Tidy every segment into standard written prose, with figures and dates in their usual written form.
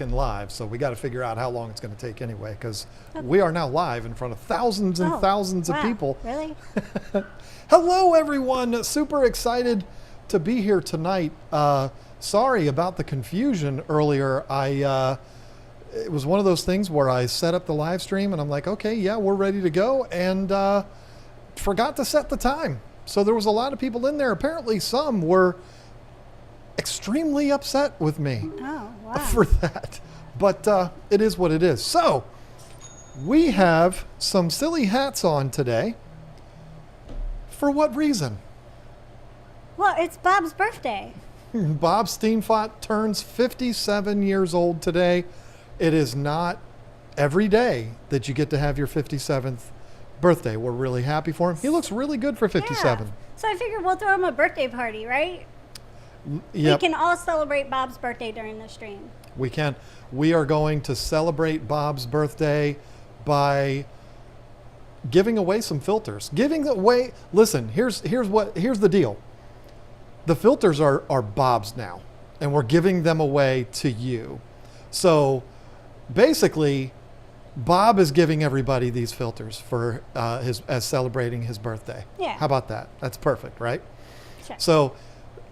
live, so we got to figure out how long it's going to take anyway, because we are now live in front of thousands and thousands of people. Really? Hello, everyone. Super excited to be here tonight. Sorry about the confusion earlier. It was one of those things where I set up the live stream and I'm like, okay, yeah, we're ready to go, and forgot to set the time. So there was a lot of people in there. Apparently some were extremely upset with me for that. But it is what it is. So we have some silly hats on today. For what reason? Well, it's Bob's birthday. Bob Steenfott turns 57 years old today. It is not every day that you get to have your 57th birthday. We're really happy for him. He looks really good for 57. Yeah. So I figured we'll throw him a birthday party, right? Yep. We can all celebrate Bob's birthday during the stream. We can. We are going to celebrate Bob's birthday by giving away some filters. Giving away. Listen, here's the deal. The filters are Bob's now, and we're giving them away to you. So basically, Bob is giving everybody these filters for as celebrating his birthday. Yeah. How about that? That's perfect, right? Sure. So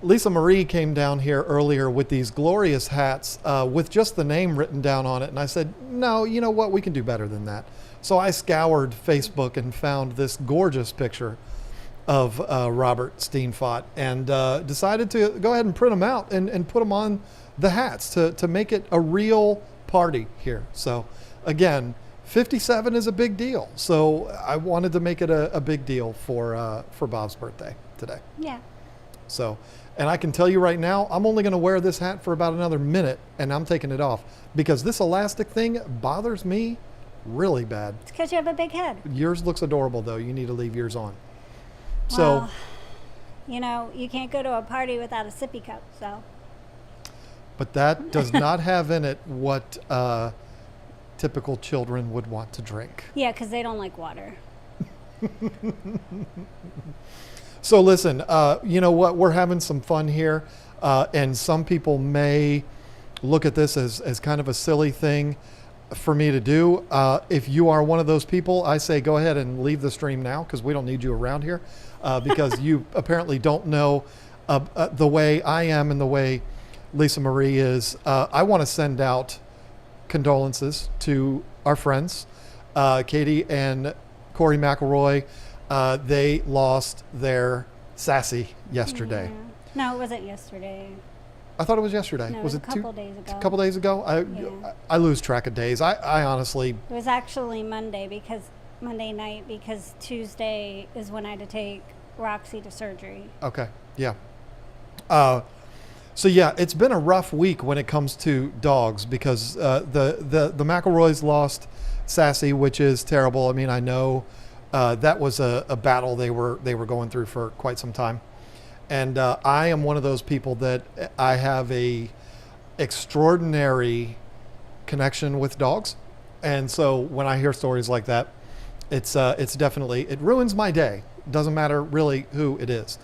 Lisa Marie came down here earlier with these glorious hats with just the name written down on it. And I said, no, you know what? We can do better than that. So I scoured Facebook and found this gorgeous picture of Robert Steenfott and decided to go ahead and print them out and put them on the hats to make it a real party here. So again, 57 is a big deal. So I wanted to make it a big deal for Bob's birthday today. Yeah. So, and I can tell you right now, I'm only going to wear this hat for about another minute, and I'm taking it off because this elastic thing bothers me really bad. It's because you have a big head. Yours looks adorable, though. You need to leave yours on. Well, you know, you can't go to a party without a sippy cup, so. But that does not have in it what typical children would want to drink. Yeah, because they don't like water. So listen, you know what? We're having some fun here, and some people may look at this as kind of a silly thing for me to do. If you are one of those people, I say go ahead and leave the stream now because we don't need you around here because you apparently don't know the way I am and the way Lisa Marie is. I want to send out condolences to our friends, Katie and Corey McElroy. They lost their Sassy yesterday. Yeah. No, it wasn't yesterday. I thought it was yesterday. No, it was a couple days ago. A couple days ago? I lose track of days. I honestly... It was actually Monday night because Tuesday is when I had to take Roxy to surgery. Okay, yeah. So yeah, it's been a rough week when it comes to dogs because the McElroys lost Sassy, which is terrible. I mean, I know... that was a battle they were going through for quite some time. And I am one of those people that I have a extraordinary connection with dogs. And so when I hear stories like that, it's definitely, it ruins my day. Doesn't matter really who it is.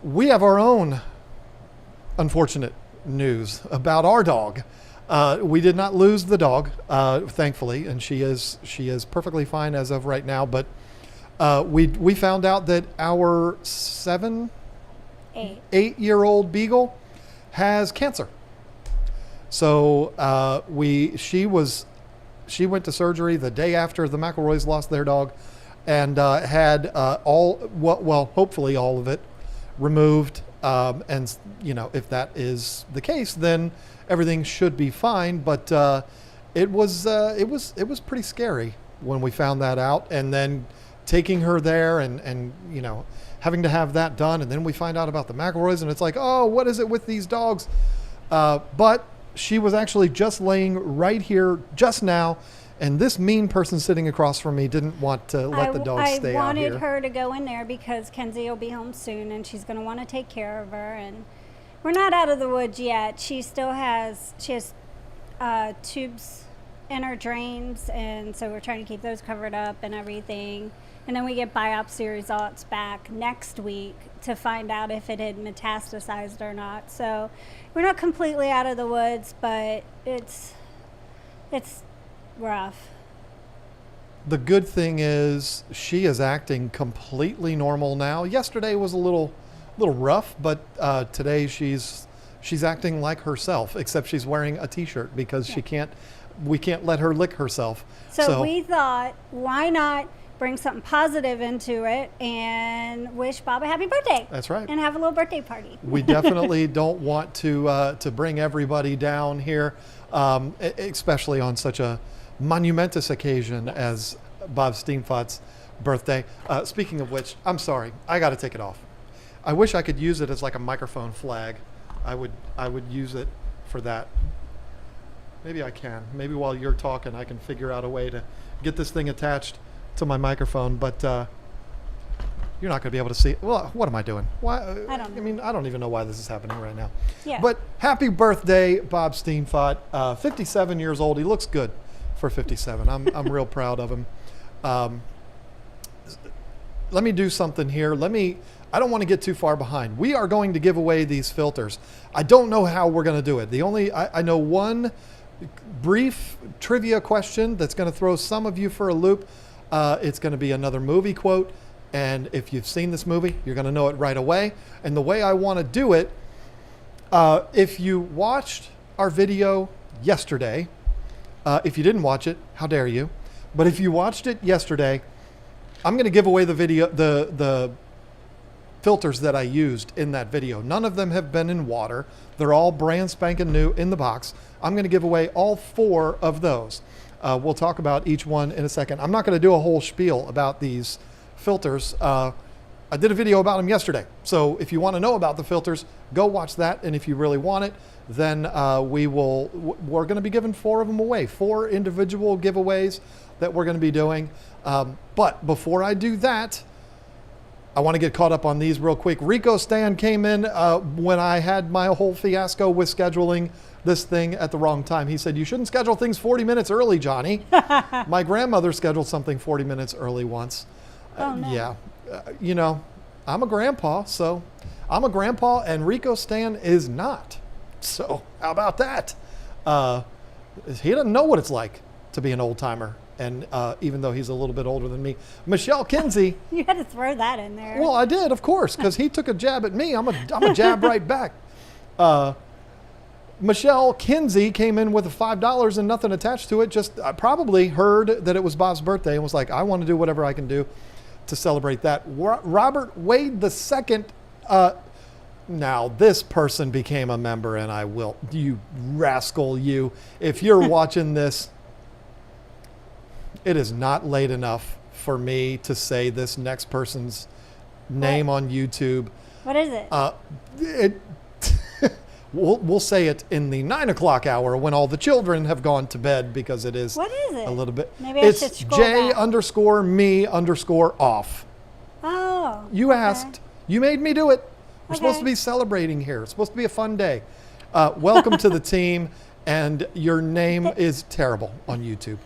We have our own unfortunate news about our dog. We did not lose the dog, thankfully, and she is perfectly fine as of right now. But we found out that our 8-year-old beagle has cancer. So she went to surgery the day after the McElroys lost their dog, and had hopefully all of it removed. And you know, if that is the case, then everything should be fine. But it was pretty scary when we found that out, and then taking her there and you know, having to have that done, and then we find out about the McElroys, and it's like, oh, what is it with these dogs? But she was actually just laying right here just now, and this mean person sitting across from me didn't want to let the dog stay out here. I wanted her to go in there because Kenzie will be home soon, and she's going to want to take care of her. And we're not out of the woods yet. She has tubes in her drains, and so we're trying to keep those covered up and everything. And then we get biopsy results back next week to find out if it had metastasized or not. So we're not completely out of the woods, but it's rough. The good thing is she is acting completely normal now. Yesterday was a little rough, but today she's acting like herself, except she's wearing a t-shirt because we can't let her lick herself. So we thought, why not bring something positive into it and wish Bob a happy birthday? That's right. And have a little birthday party. We definitely don't want to bring everybody down here, especially on such a monumentous occasion as Bob Steenfat's birthday. Speaking of which, I'm sorry, I got to take it off. I wish I could use it as like a microphone flag. I would use it for that. Maybe I can. Maybe while you're talking, I can figure out a way to get this thing attached to my microphone. But you're not going to be able to see it. Well, what am I doing? Why? I don't know. I mean, I don't even know why this is happening right now. Yeah. But happy birthday, Bob Steenfot. 57 years old. He looks good for 57. I'm real proud of him. Let me do something here. I don't want to get too far behind. We are going to give away these filters. I don't know how we're going to do it. I know one brief trivia question that's going to throw some of you for a loop. It's going to be another movie quote. And if you've seen this movie, you're going to know it right away. And the way I want to do it, if you watched our video yesterday, if you didn't watch it, how dare you? But if you watched it yesterday, I'm going to give away the filters that I used in that video. None of them have been in water. They're all brand spanking new in the box. I'm going to give away all 4 of those. We'll talk about each one in a second. I'm not going to do a whole spiel about these filters. I did a video about them yesterday. So if you want to know about the filters, go watch that. And if you really want it, then we're going to be giving 4 of them away. 4 individual giveaways that we're going to be doing. But before I do that, I want to get caught up on these real quick. Rico Stan came in when I had my whole fiasco with scheduling this thing at the wrong time. He said, you shouldn't schedule things 40 minutes early, Johnny. My grandmother scheduled something 40 minutes early once. Oh, no. Yeah. I'm a grandpa, so I'm a grandpa, and Rico Stan is not. So how about that? He doesn't know what it's like to be an old timer. And even though he's a little bit older than me, Michelle Kinsey. You had to throw that in there. Well, I did, of course, because he took a jab at me. I'm a jab right back. Michelle Kinsey came in with $5 and nothing attached to it. Just probably heard that it was Bob's birthday and was like, I want to do whatever I can do to celebrate that. Robert Wade II. Now, this person became a member, and I will, you rascal, you. If you're watching this, it is not late enough for me to say this next person's name on YouTube. What is it? We'll say it in the 9 o'clock hour when all the children have gone to bed, because it is What is it? a little bit. Maybe I should scroll back. J_me_off. Oh. You asked. You made me do it. We're supposed Okay. to be celebrating here. It's supposed to be a fun day. Welcome to the team, and your name is terrible on YouTube.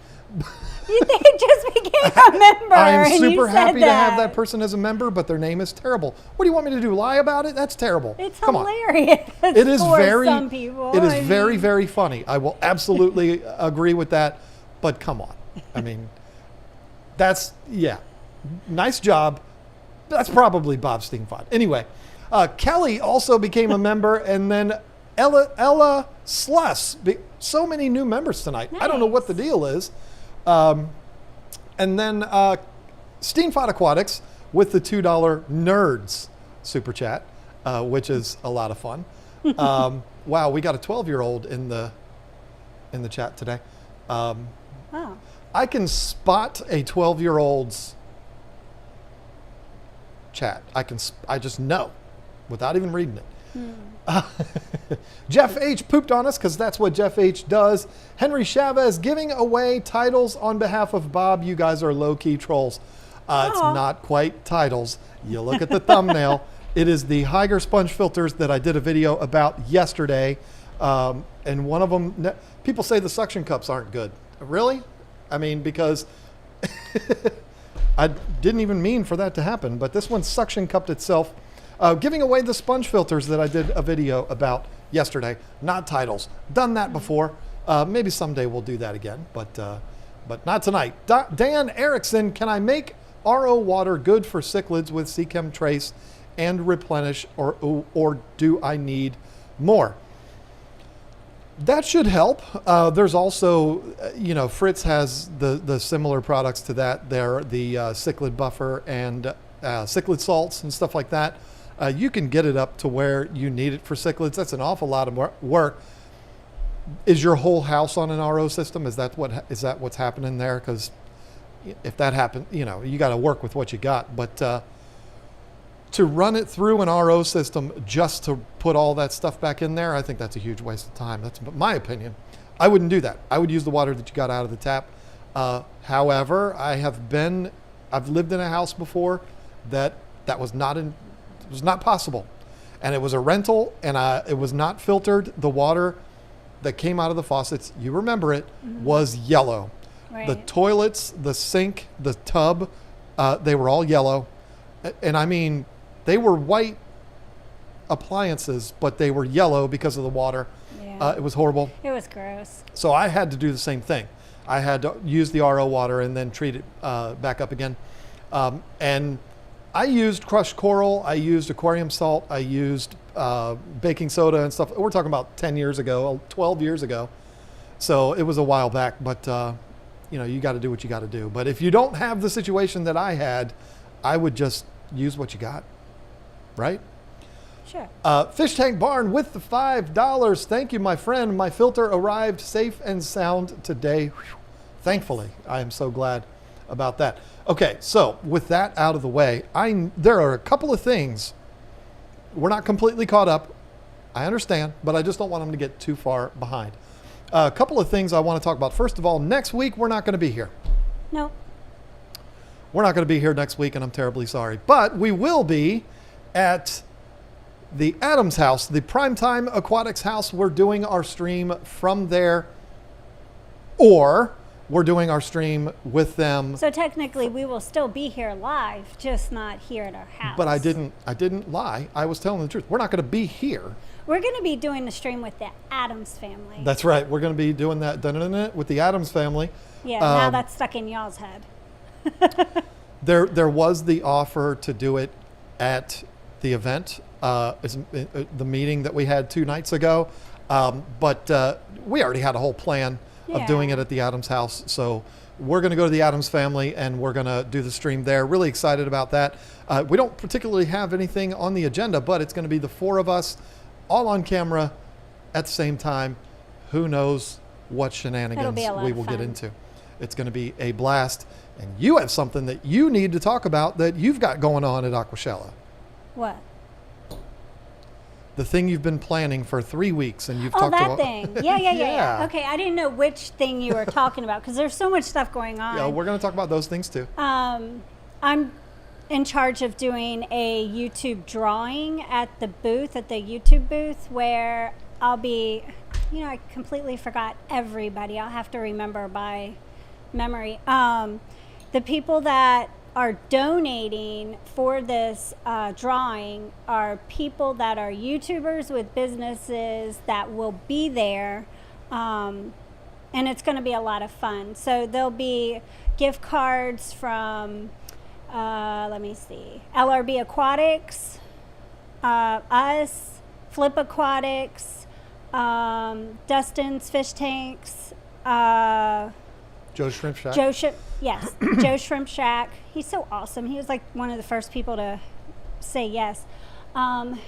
You just became a member. I'm and you super said happy to have that person as a member, but their name is terrible. What do you want me to do? Lie about it? That's terrible. It's Come on. hilarious. It is for very, some people. it is I very, mean, very funny. I will absolutely agree with that, but come on. I mean, nice job. That's probably Bob Steenfot. Anyway, Kelly also became a member, and then Ella Sluss. So many new members tonight. I don't know what the deal is. And then Steenfot Aquatics with the $2 Nerds super chat, which is a lot of fun. Wow, we got a 12-year-old in the chat today. Oh. I can spot a 12-year-old's chat. I just know without even reading it. Jeff H. pooped on us, because that's what Jeff H. does. Henry Chavez giving away titles on behalf of Bob. You guys are low-key trolls. It's not quite titles. You look at the thumbnail. It is the Hygger sponge filters that I did a video about yesterday. And one of them, people say the suction cups aren't good. Really? I mean, because I didn't even mean for that to happen, but this one suction cupped itself, giving away the sponge filters that I did a video about yesterday. Not titles. Done that before. Maybe someday we'll do that again, but not tonight. Dan Erickson, can I make RO water good for cichlids with Seachem Trace and replenish, or do I need more? That should help. There's also, Fritz has the similar products to that. They're the cichlid buffer and cichlid salts and stuff like that. You can get it up to where you need it for cichlids. That's an awful lot of work. Is your whole house on an RO system? Is that what's happening there? Because if that happened, you got to work with what you got. But to run it through an RO system just to put all that stuff back in there, I think that's a huge waste of time. That's my opinion. I wouldn't do that. I would use the water that you got out of the tap. However, I've lived in a house before that was not possible, and it was a rental, and it was not filtered. The water that came out of the faucets, you remember it, was yellow. Right. The toilets, the sink, the tub, they were all yellow, and I mean, they were white appliances, but they were yellow because of the water. Yeah. It was horrible. It was gross. So I had to do the same thing. I had to use the RO water and then treat it back up again. And I used crushed coral. I used aquarium salt. I used baking soda and stuff. We're talking about 10 years ago, 12 years ago. So it was a while back, but you got to do what you got to do. But if you don't have the situation that I had, I would just use what you got, right? Sure. Fish Tank Barn with the $5. Thank you, my friend. My filter arrived safe and sound today. Whew. Thankfully, I am so glad about that. Okay, so with that out of the way, there are a couple of things. We're not completely caught up. I understand, but I just don't want them to get too far behind. A couple of things I want to talk about. First of all, next week, we're not going to be here. No. We're not going to be here next week, and I'm terribly sorry. But we will be at the Adams house, the Primetime Aquatics house. We're doing our stream from there, or we're doing our stream with them. So technically, we will still be here live, just not here at our house. But I didn't lie. I was telling the truth. We're not going to be here. We're going to be doing the stream with the Adams family. That's right. We're going to be doing that with the Adams family. Yeah, now that's stuck in y'all's head. There was the offer to do it at the event, the meeting that we had 2 nights ago, but we already had a whole plan of doing it at the Adams house. So we're going to go to the Adams family and we're going to do the stream there. Really excited about that. We don't particularly have anything on the agenda, but it's going to be the 4 of us all on camera at the same time. Who knows what shenanigans we will get into. It's going to be a blast. And you have something that you need to talk about that you've got going on at Aquashella. What? The thing you've been planning for 3 weeks, and you've talked about. Oh, that thing. Yeah. Okay, I didn't know which thing you were talking about because there's so much stuff going on. Yeah, we're going to talk about those things too. I'm in charge of doing a YouTube drawing at the YouTube booth, where I'll be, I completely forgot everybody. I'll have to remember by memory. The people that are donating for this drawing are people that are YouTubers with businesses that will be there, and it's going to be a lot of fun. So there'll be gift cards from, LRB Aquatics, us, Flip Aquatics, Dustin's Fish Tanks, Joe's Shrimp Shack. Joe's Shrimp Shack. He's so awesome. He was like one of the first people to say yes. Who am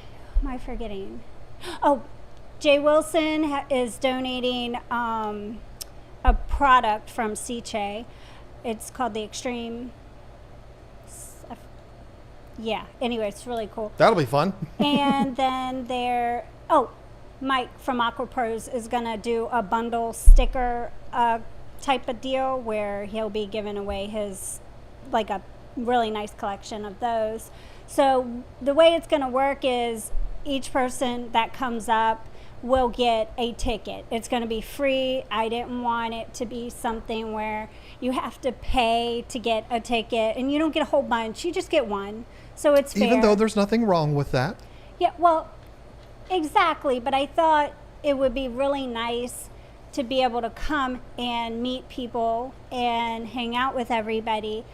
I forgetting? Oh, Jay Wilson is donating a product from Seachem. It's called the Extreme. Anyway, it's really cool. That'll be fun. And then Mike from AquaPros is going to do a bundle sticker type of deal where he'll be giving away his, like, a really nice collection of those. So the way it's going to work is each person that comes up will get a ticket. It's going to be free. I didn't want it to be something where you have to pay to get a ticket and you don't get a whole bunch. You just get one. So it's fair. Even though there's nothing wrong with that. Yeah, well, exactly. But I thought it would be really nice to be able to come and meet people and hang out with everybody.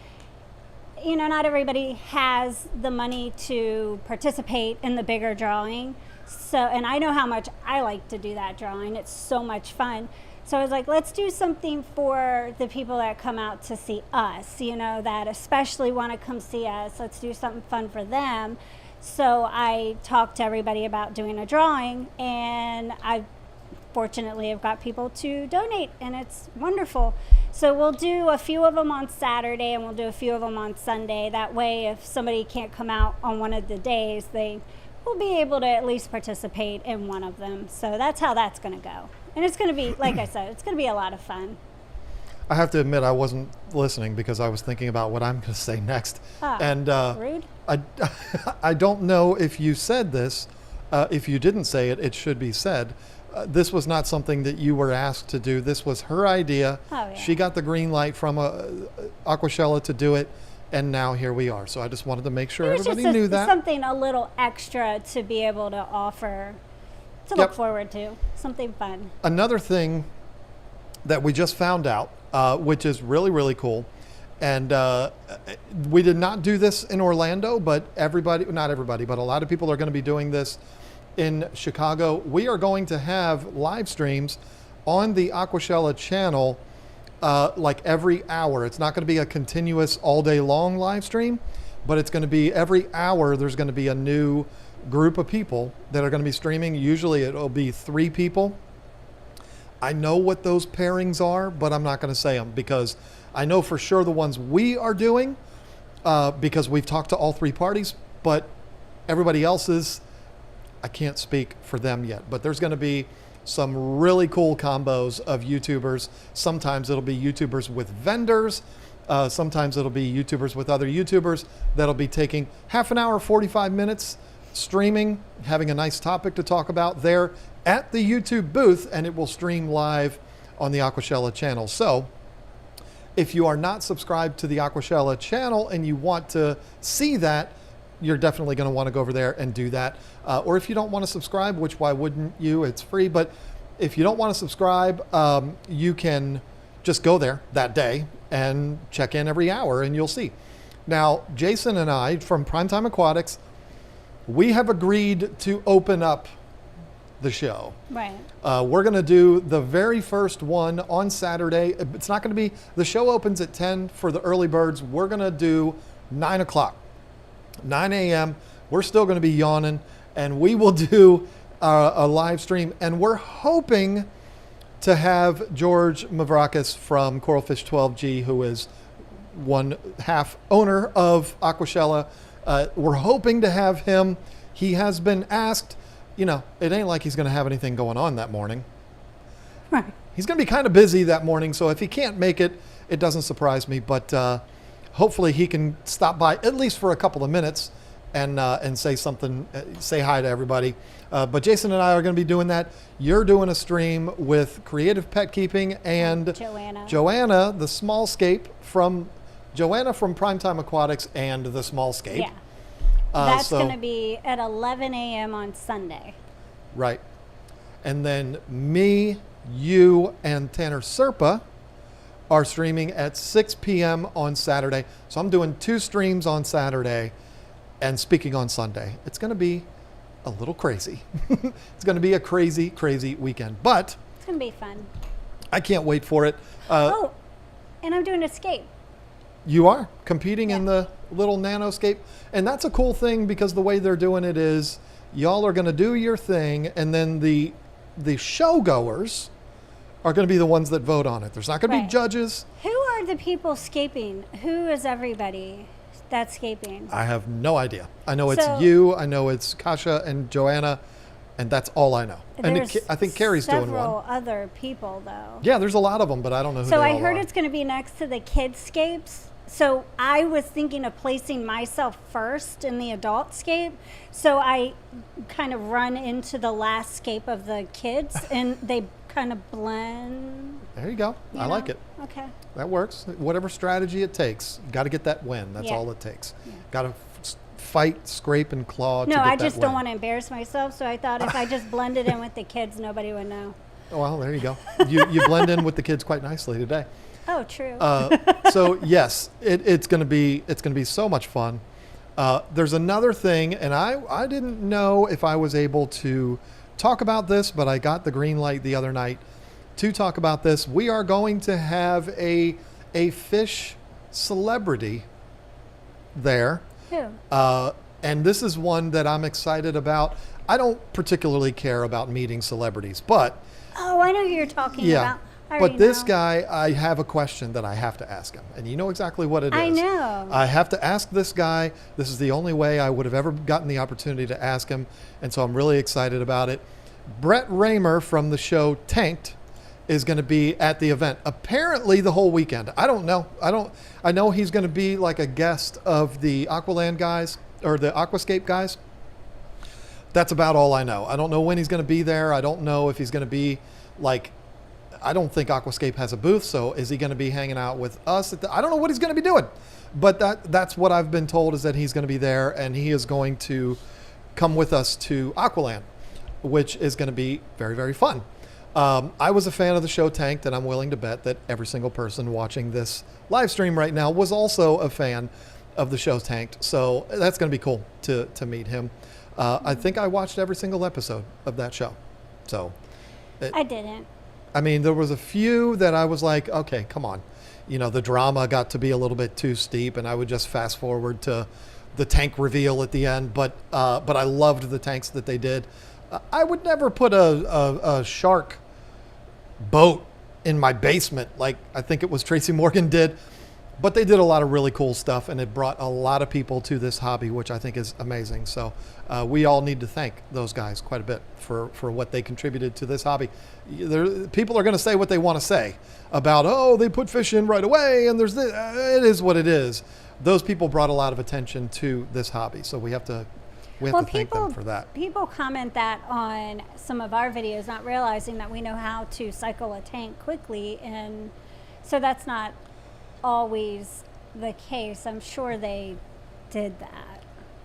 You know, not everybody has the money to participate in the bigger drawing. So, and I know how much I like to do that drawing. It's so much fun. So I was like, let's do something for the people that come out to see us, you know, that especially want to come see us. Let's do something fun for them. So I talked to everybody about doing a drawing, and I fortunately have got people to donate, and it's wonderful. So we'll do a few of them on Saturday, and we'll do a few of them on Sunday. That way, if somebody can't come out on one of the days, they will be able to at least participate in one of them. So that's how that's going to go. And it's going to be, like I said, it's going to be a lot of fun. I have to admit, I wasn't listening because I was thinking about what I'm going to say next. And rude. I don't know if you said this. If you didn't say it, it should be said. This was not something that you were asked to do. This was her idea. Oh, yeah. She got the green light from Aquashella to do it, and now here we are. So I just wanted to make sure everybody knew that. Something a little extra to be able to offer, to look forward to. Something fun. Another thing that we just found out, which is really, really cool, and we did not do this in Orlando, but not everybody, but a lot of people are going to be doing this in Chicago. We are going to have live streams on the Aquashella channel like every hour. It's not going to be a continuous all day long live stream, but it's going to be every hour there's going to be a new group of people that are going to be streaming. Usually it'll be 3 people. I know what those pairings are, but I'm not going to say them because I know for sure the ones we are doing because we've talked to all 3 parties, but everybody else's, I can't speak for them yet. But there's going to be some really cool combos of YouTubers. Sometimes it'll be YouTubers with vendors. Sometimes it'll be YouTubers with other YouTubers that'll be taking half an hour, 45 minutes streaming, having a nice topic to talk about there at the YouTube booth, and it will stream live on the Aquashella channel. So if you are not subscribed to the Aquashella channel and you want to see that, you're definitely going to want to go over there and do that. Or if you don't want to subscribe, which why wouldn't you? It's free. But if you don't want to subscribe, you can just go there that day and check in every hour and you'll see. Now, Jason and I from Primetime Aquatics, we have agreed to open up the show. Right. We're going to do the very first one on Saturday. It's not going to be, the show opens at 10 for the early birds. We're going to do 9 o'clock, 9 a.m. We're still going to be yawning, and we will do a live stream. And we're hoping to have George Mavrakis from Coralfish 12G, who is one half owner of Aquashella. We're hoping to have him. He has been asked. You know, it ain't like he's going to have anything going on that morning. Right. He's going to be kind of busy that morning, so if he can't make it, it doesn't surprise me. But hopefully he can stop by at least for a couple of minutes and say something, say hi to everybody. But Jason and I are going to be doing that. You're doing a stream with Creative Pet Keeping and Joanna, the Smallscape from Primetime Aquatics and the Smallscape. Yeah. That's going to be at 11 a.m. on Sunday. Right. And then me, you, and Tanner Serpa are streaming at 6 p.m. on Saturday. So I'm doing 2 streams on Saturday and speaking on Sunday. It's going to be a little crazy. It's going to be a crazy, crazy weekend. But it's going to be fun. I can't wait for it. And I'm doing Escape. You are competing in the little nanoscape, and that's a cool thing because the way they're doing it is y'all are going to do your thing, and then the show goers are going to be the ones that vote on it. There's not going to be judges. Who are the people scaping? Who is everybody that's scaping? I have no idea. I know it's you. I know it's Kasha and Joanna, and that's all I know. And I think Carrie's doing one. Several other people, though. Yeah, there's a lot of them, but I don't know who they all are. So I heard it's going to be next to the kidscapes. so I was thinking of placing myself first in the adult scape. So I kind of run into the last scape of the kids and they kind of blend. There you go. I like it. Okay. That works. Whatever strategy it takes, got to get that win. That's Yeah. all it takes. Yeah. Got to fight, scrape, and claw to No, get I that just win. don't want to embarrass myself. So I thought if I just blended in with the kids, nobody would know. Well, there you go. You blend in with the kids quite nicely today. Oh, true. So yes, it's going to be so much fun. There's another thing, and I didn't know if I was able to talk about this, but I got the green light the other night to talk about this. We are going to have a fish celebrity there. Who? And this is one that I'm excited about. I don't particularly care about meeting celebrities, but Oh, I know who you're talking yeah. about. I But already this know. guy, I have a question that I have to ask him. And you know exactly what it is. I know. I have to ask this guy. This is the only way I would have ever gotten the opportunity to ask him. And so I'm really excited about it. Brett Raymer from the show Tanked is going to be at the event. Apparently the whole weekend. I don't know. I know he's going to be like a guest of the Aqualand guys or the Aquascape guys. That's about all I know. I don't know when he's going to be there. I don't know if he's going to be like, I don't think Aquascape has a booth. So is he going to be hanging out with us? I don't know what he's going to be doing, but that's what I've been told is that he's going to be there and he is going to come with us to Aqualand, which is going to be very, very fun. I was a fan of the show Tanked, and I'm willing to bet that every single person watching this live stream right now was also a fan of the show Tanked. So that's going to be cool to meet him. I think I watched every single episode of that show. So I didn't. I mean, there was a few that I was like, okay, come on. You know, the drama got to be a little bit too steep, and I would just fast forward to the tank reveal at the end. But I loved the tanks that they did. I would never put a shark boat in my basement like I think it was Tracy Morgan did. But they did a lot of really cool stuff, and it brought a lot of people to this hobby, which I think is amazing. So we all need to thank those guys quite a bit for what they contributed to this hobby. People are going to say what they want to say about, oh, they put fish in right away, and there's this. It is what it is. Those people brought a lot of attention to this hobby, so we have to thank them for that. People comment that on some of our videos, not realizing that we know how to cycle a tank quickly, and so that's not always the case. I'm sure they did that.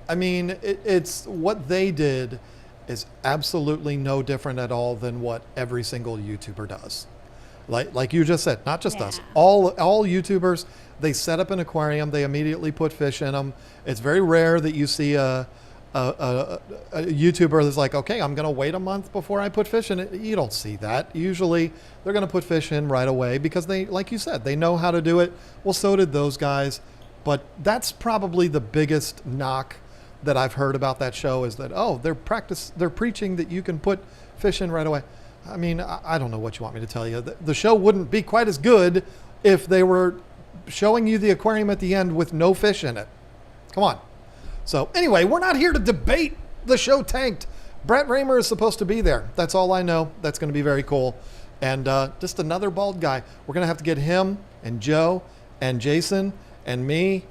I mean, it's what they did is absolutely no different at all than what every single YouTuber does. Like you just said, not just us. Yeah. All YouTubers, they set up an aquarium, they immediately put fish in them. It's very rare that you see a YouTuber that's like, okay, I'm going to wait a month before I put fish in it. You don't see that. Usually they're going to put fish in right away because they, like you said, they know how to do it. Well, so did those guys. But that's probably the biggest knock that I've heard about that show is that, oh, they're preaching that you can put fish in right away. I mean, I don't know what you want me to tell you. The show wouldn't be quite as good if they were showing you the aquarium at the end with no fish in it. Come on. So anyway, we're not here to debate the show Tanked. Brett Raymer is supposed to be there. That's all I know. That's going to be very cool. And just another bald guy. We're going to have to get him and Joe and Jason and me,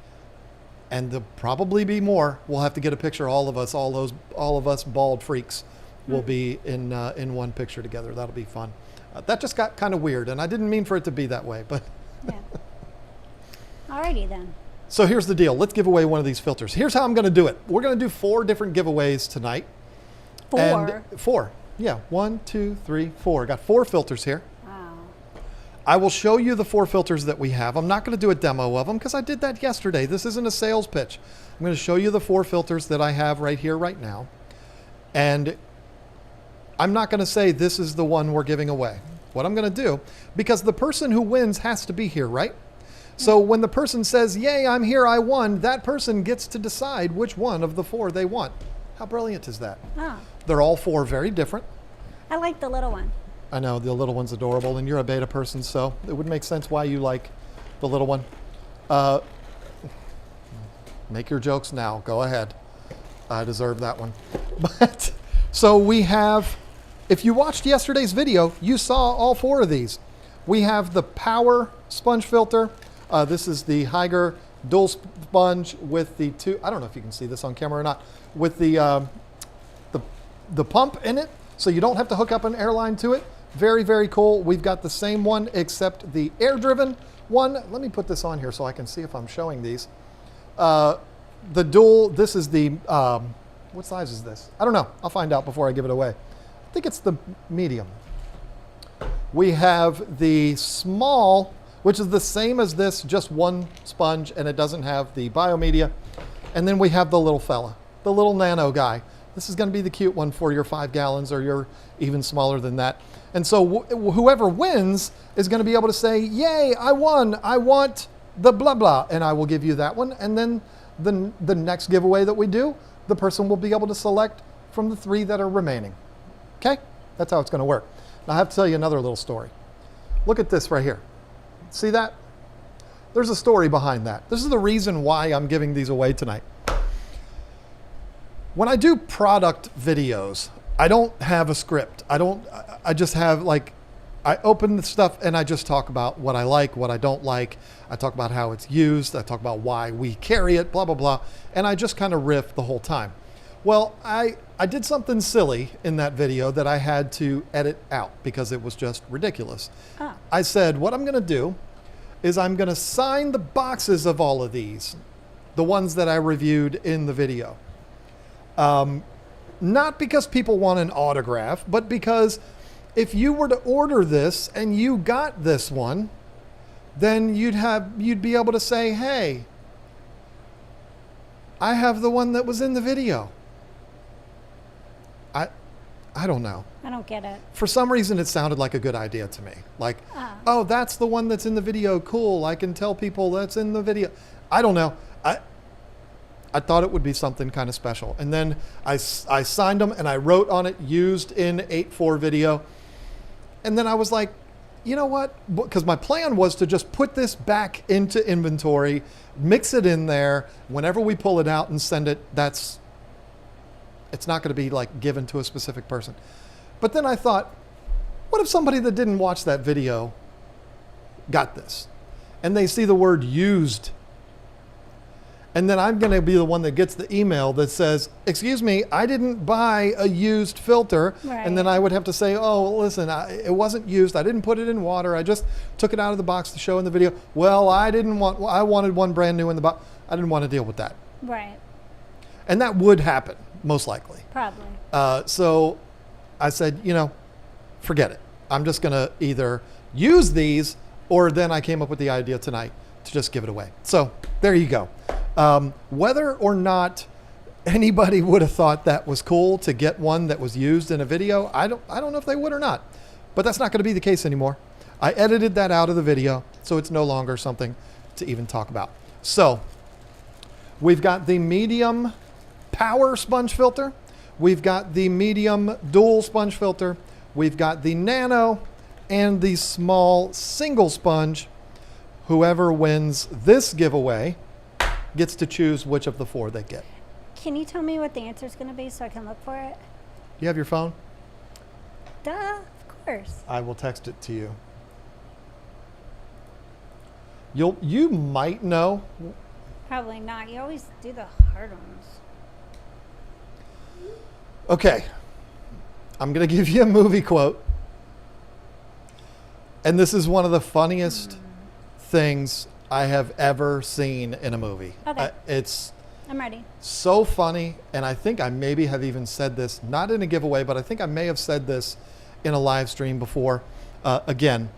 and there'll probably be more. We'll have to get a picture. All of us bald freaks will be in one picture together. That'll be fun. That just got kind of weird, and I didn't mean for it to be that way, but. Yeah. Alrighty then. So here's the deal. Let's give away one of these filters. Here's how I'm going to do it. We're going to do 4 different giveaways tonight. 4. And 4. Yeah. 1, 2, 3, 4. Got 4 filters here. Wow. I will show you the 4 filters that we have. I'm not going to do a demo of them because I did that yesterday. This isn't a sales pitch. I'm going to show you the 4 filters that I have right here, right now. And I'm not going to say this is the one we're giving away. What I'm going to do, because the person who wins has to be here, right? So when the person says, yay, I'm here, I won, that person gets to decide which one of the 4 they want. How brilliant is that? Oh, They're all 4 very different. I like the little one. I know, the little one's adorable, and you're a beta person, so it would make sense why you like the little one. Make your jokes now. Go ahead. I deserve that one. But so we have, if you watched yesterday's video, you saw all 4 of these. We have the Power sponge filter. This is the Hygger dual sponge with the two, I don't know if you can see this on camera or not, with the pump in it, so you don't have to hook up an airline to it. Very, very cool. We've got the same one except the air-driven one. Let me put this on here so I can see if I'm showing these. The dual, this is the, what size is this? I don't know. I'll find out before I give it away. I think it's the medium. We have the small, which is the same as this, just one sponge, and it doesn't have the biomedia. And then we have the little fella, the little nano guy. This is going to be the cute one for your 5 gallons or your even smaller than that. And so whoever wins is going to be able to say, yay, I won. I want the blah, blah. And I will give you that one. And then the next giveaway that we do, the person will be able to select from the 3 that are remaining. Okay? That's how it's going to work. Now I have to tell you another little story. Look at this right here. See that? There's a story behind that. This is the reason why I'm giving these away tonight. When I do product videos, I don't have a script. I just have like, I open the stuff and I just talk about what I like, what I don't like. I talk about how it's used. I talk about why we carry it, blah, blah, blah. And I just kind of riff the whole time. Well, I did something silly in that video that I had to edit out because it was just ridiculous. Oh. I said, what I'm going to do is I'm going to sign the boxes of all of these, the ones that I reviewed in the video. Not because people want an autograph, but because if you were to order this and you got this one, then you'd be able to say, hey, I have the one that was in the video. I don't know. I don't get it. For some reason, it sounded like a good idea to me. Like, oh, that's the one that's in the video. Cool. I can tell people that's in the video. I don't know. I thought it would be something kind of special. And then I signed them and I wrote on it, used in 8.4 video. And then I was like, you know what? Because my plan was to just put this back into inventory, mix it in there. Whenever we pull it out and send it, it's not going to be like given to a specific person. But then I thought, what if somebody that didn't watch that video got this and they see the word used? And then I'm going to be the one that gets the email that says, excuse me, I didn't buy a used filter. Right. And then I would have to say, oh, listen, it wasn't used. I didn't put it in water. I just took it out of the box to show in the video. Well, I wanted one brand new in the box. I didn't want to deal with that. Right. And that would happen, most likely. Probably. So I said, forget it. I'm just going to either use these, or then I came up with the idea tonight to just give it away. So there you go. Whether or not anybody would have thought that was cool to get one that was used in a video, I don't know if they would or not, but that's not going to be the case anymore. I edited that out of the video, so it's no longer something to even talk about. So we've got the medium power sponge filter. We've got the medium dual sponge filter. We've got the nano and the small single sponge. Whoever wins this giveaway gets to choose which of the 4 they get. Can you tell me what the answer is going to be so I can look for it? You have your phone? Duh, of course. I will text it to you. You might know. Probably not. You always do the hard ones. Okay. I'm going to give you a movie quote. And this is one of the funniest things I have ever seen in a movie. Okay. I'm ready. So funny, and I think I maybe have even said this, not in a giveaway, but I think I may have said this in a live stream before. Again,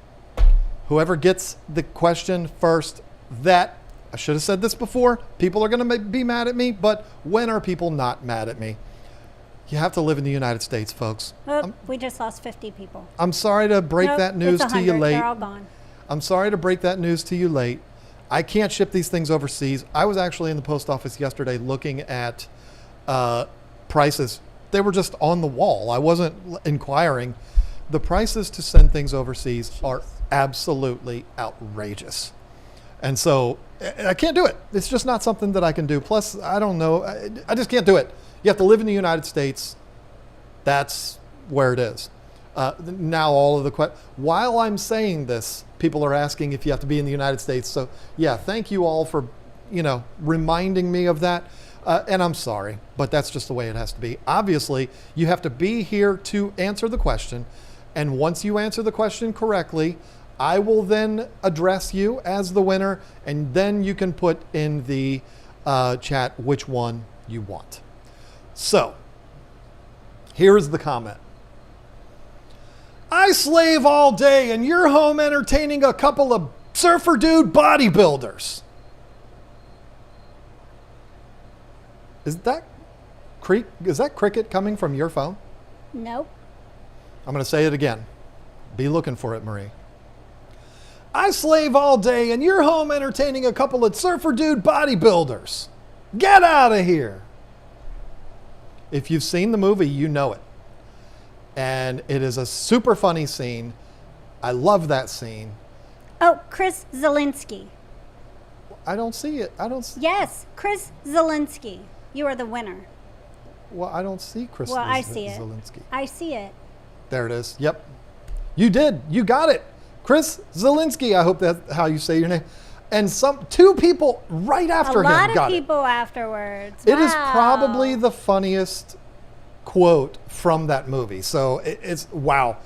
whoever gets the question first, I should have said this before, people are going to be mad at me, but when are people not mad at me? You have to live in the United States, folks. Oh, we just lost 50 people. I'm sorry to break that news to you late. They're all gone. I'm sorry to break that news to you late. I can't ship these things overseas. I was actually in the post office yesterday looking at prices. They were just on the wall. I wasn't inquiring. The prices to send things overseas are absolutely outrageous. And so I can't do it. It's just not something that I can do. Plus, I don't know. I just can't do it. You have to live in the United States. That's where it is. Now all of the while I'm saying this, people are asking if you have to be in the United States. So yeah, thank you all for, reminding me of that. And I'm sorry, but that's just the way it has to be. Obviously, you have to be here to answer the question. And once you answer the question correctly, I will then address you as the winner. And then you can put in the chat which one you want. So here is the comment. I slave all day and you're home entertaining a couple of surfer dude bodybuilders. Is that cricket coming from your phone? Nope. I'm going to say it again. Be looking for it, Marie. I slave all day and you're home entertaining a couple of surfer dude bodybuilders. Get out of here. If you've seen the movie, you know it. And it is a super funny scene. I love that scene. Oh, Chris Zielinski. I don't see it. Yes, Chris Zielinski. You are the winner. Well, I don't see Chris I see it. Zielinski. I see it. There it is. Yep. You did. You got it. Chris Zielinski. I hope that's how you say your name. And two people right after him got it. A lot of people afterwards. It is probably the funniest quote from that movie. So it's wow.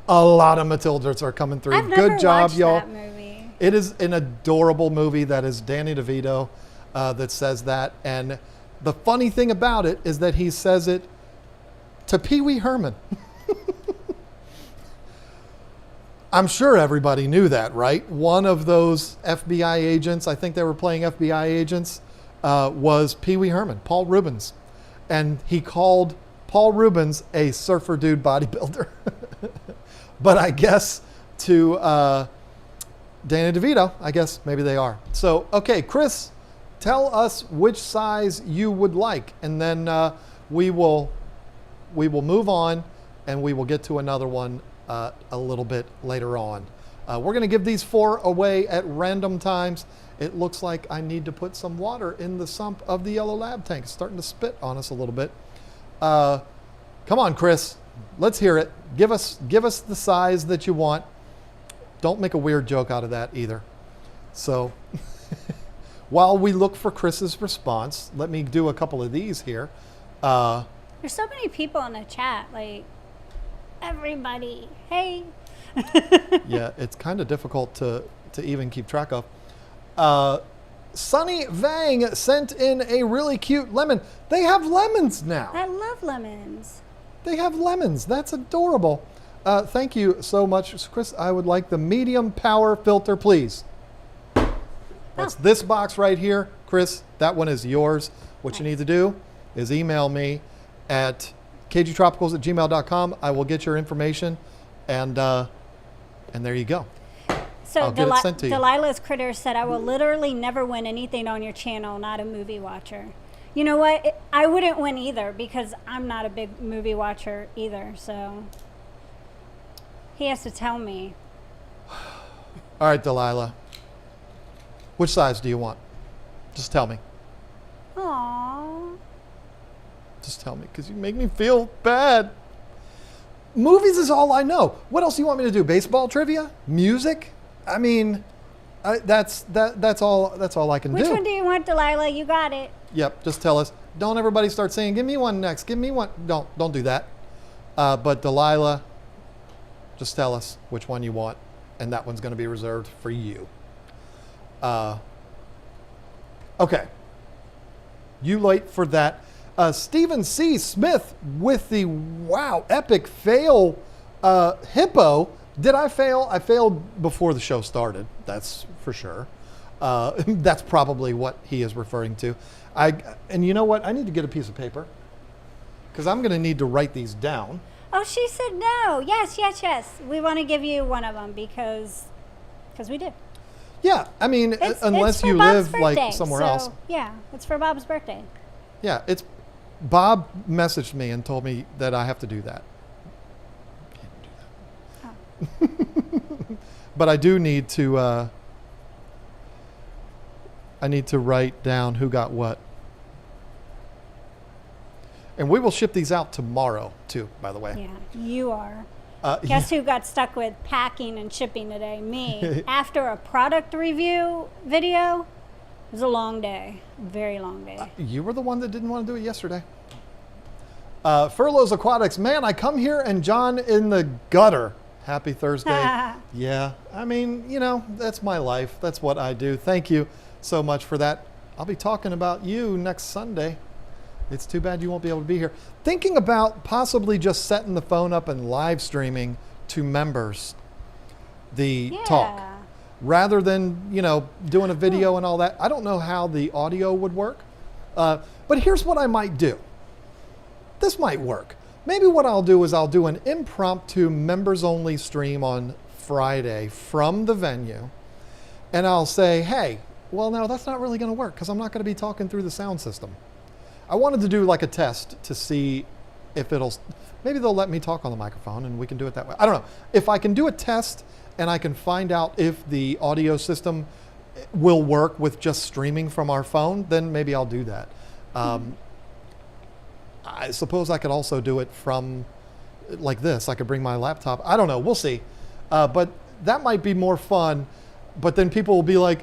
A lot of Matildas are coming through. I've never Good job, watched y'all. That movie. It is an adorable movie that is Danny DeVito that says that. And the funny thing about it is that he says it to Pee Wee Herman. I'm sure everybody knew that, right? One of those FBI agents, I think they were playing FBI agents, was Pee Wee Herman, Paul Rubens. And he called Paul Rubens a surfer dude bodybuilder. But I guess to Danny DeVito, I guess maybe they are. So, okay, Chris, tell us which size you would like. And then we will move on and we will get to another one a little bit later on. We're going to give these 4 away at random times. It looks like I need to put some water in the sump of the yellow lab tank. It's starting to spit on us a little bit. Come on, Chris. Let's hear it. Give us the size that you want. Don't make a weird joke out of that either. So while we look for Chris's response, let me do a couple of these here. There's so many people in the chat. Like, everybody. Hey. Yeah, it's kind of difficult to even keep track of. Sunny Vang sent in a really cute lemon. They have lemons now. I love lemons. They have lemons. That's adorable. Thank you so much, Chris. I would like the medium power filter, please. That's this box right here. Chris, that one is yours. What you need to do is email me at kgtropicals@gmail.com. I will get your information, and there you go. So I'll get it sent to you. Delilah's Critter said, I will literally never win anything on your channel, not a movie watcher. You know what? I wouldn't win either because I'm not a big movie watcher either. So he has to tell me. All right, Delilah. Which size do you want? Just tell me. Aww. Just tell me, because you make me feel bad. Movies is all I know. What else do you want me to do? Baseball trivia? Music? I mean, that's all I can do. Which one do you want, Delilah? You got it. Yep. Just tell us. Don't everybody start saying, "Give me one next. Give me one." Don't do that. But Delilah, just tell us which one you want, and that one's going to be reserved for you. Okay. You wait for that. Stephen C. Smith with the epic fail hippo. Did I fail? I failed before the show started. That's for sure. That's probably what he is referring to. And you know what? I need to get a piece of paper because I'm going to need to write these down. Oh, she said no. Yes. We want to give you one of them because we do. Yeah, I mean, unless you live like somewhere else. Yeah, it's for Bob's birthday. Yeah, Bob messaged me and told me that I have to do that. Can't do that. But I do need to. I need to write down who got what. And we will ship these out tomorrow too, by the way. Yeah, you are. Guess who got stuck with packing and shipping today? Me. After a product review video, it was a long day. Very long day. You were the one that didn't want to do it yesterday. Furloughs Aquatics. Man, I come here and John in the gutter. Happy Thursday. Yeah, I mean, you know, that's my life. That's what I do. Thank you so much for that. I'll be talking about you next Sunday. It's too bad you won't be able to be here. Thinking about possibly just setting the phone up and live streaming to members the talk rather than, you know, doing a video and all that. I don't know how the audio would work, but here's what I might do. This might work. Maybe what I'll do is I'll do an impromptu members only stream on Friday from the venue, and I'll say, hey, well, no, that's not really going to work because I'm not going to be talking through the sound system. I wanted to do like a test to see if maybe they'll let me talk on the microphone and we can do it that way. I don't know. If I can do a test and I can find out if the audio system will work with just streaming from our phone, then maybe I'll do that. I suppose I could also do it from like this. I could bring my laptop. I don't know. We'll see. But that might be more fun. But then people will be like,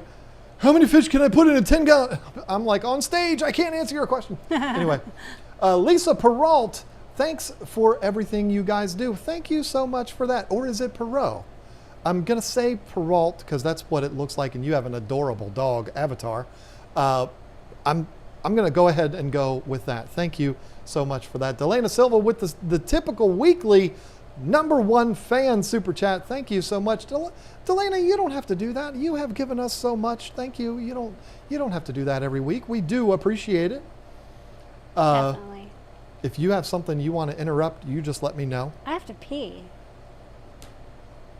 how many fish can I put in a 10-gallon? I'm like, on stage, I can't answer your question. Anyway, Lisa Peralt, thanks for everything you guys do. Thank you so much for that. Or is it Perot? I'm going to say Peralt because that's what it looks like, and you have an adorable dog avatar. I'm going to go ahead and go with that. Thank you so much for that. Delana Silva with the typical weekly #1 fan super chat. Thank you so much. Delana, you don't have to do that. You have given us so much. Thank you. You don't have to do that every week. We do appreciate it. Definitely. If you have something you want to interrupt, you just let me know. I have to pee.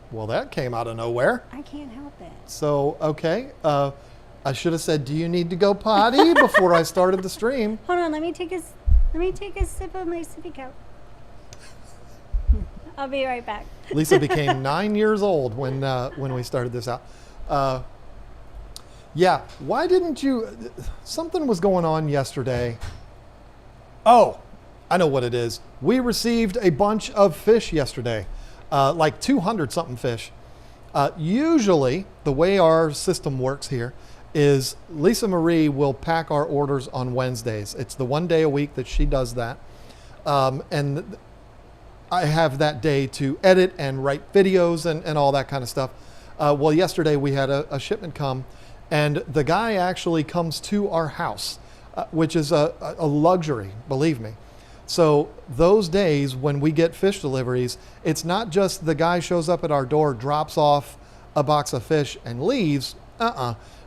Well, that came out of nowhere. I can't help it. So, okay. I should have said, do you need to go potty before I started the stream? Hold on, let me take a sip of my sippy cup. I'll be right back. Lisa became 9 years old when we started this out. Yeah, why didn't you? Something was going on yesterday. Oh, I know what it is. We received a bunch of fish yesterday, like 200 something fish. Usually, the way our system works here is Lisa Marie will pack our orders on Wednesdays. It's the one day a week that she does that. And I have that day to edit and write videos and all that kind of stuff. Well, yesterday we had a shipment come, and the guy actually comes to our house, which is a luxury, believe me. So those days when we get fish deliveries, it's not just the guy shows up at our door, drops off a box of fish and leaves.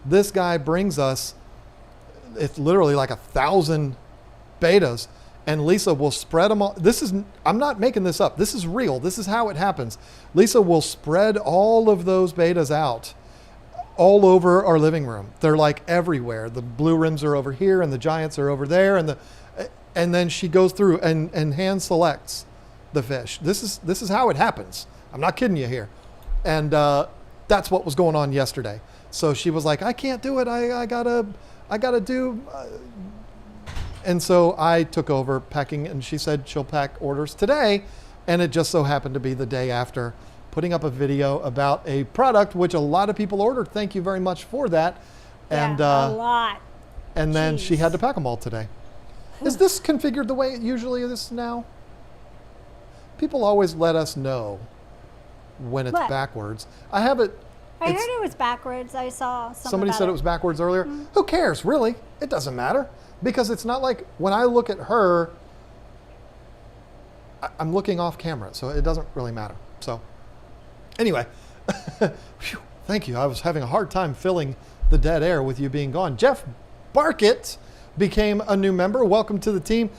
This guy brings us, it's literally like 1,000 betas, and Lisa will spread them all. I'm not making this up. This is real. This is how it happens. Lisa will spread all of those betas out all over our living room. They're like everywhere. The blue rims are over here and the giants are over there, and then she goes through and hand selects the fish. This is how it happens. I'm not kidding you here. And that's what was going on yesterday. So she was like, I can't do it. I gotta do. And so I took over packing, and she said she'll pack orders today. And it just so happened to be the day after putting up a video about a product which a lot of people ordered. Thank you very much for that. And a lot. And then she had to pack them all today. Is this configured the way it usually is now? People always let us know when it's backwards. I have it. I heard it was backwards. I saw somebody said it was backwards earlier. Mm-hmm. Who cares, really? It doesn't matter. Because it's not like when I look at her, I'm looking off camera, so it doesn't really matter. So anyway, thank you. I was having a hard time filling the dead air with you being gone. Jeff Barkett became a new member. Welcome to the team.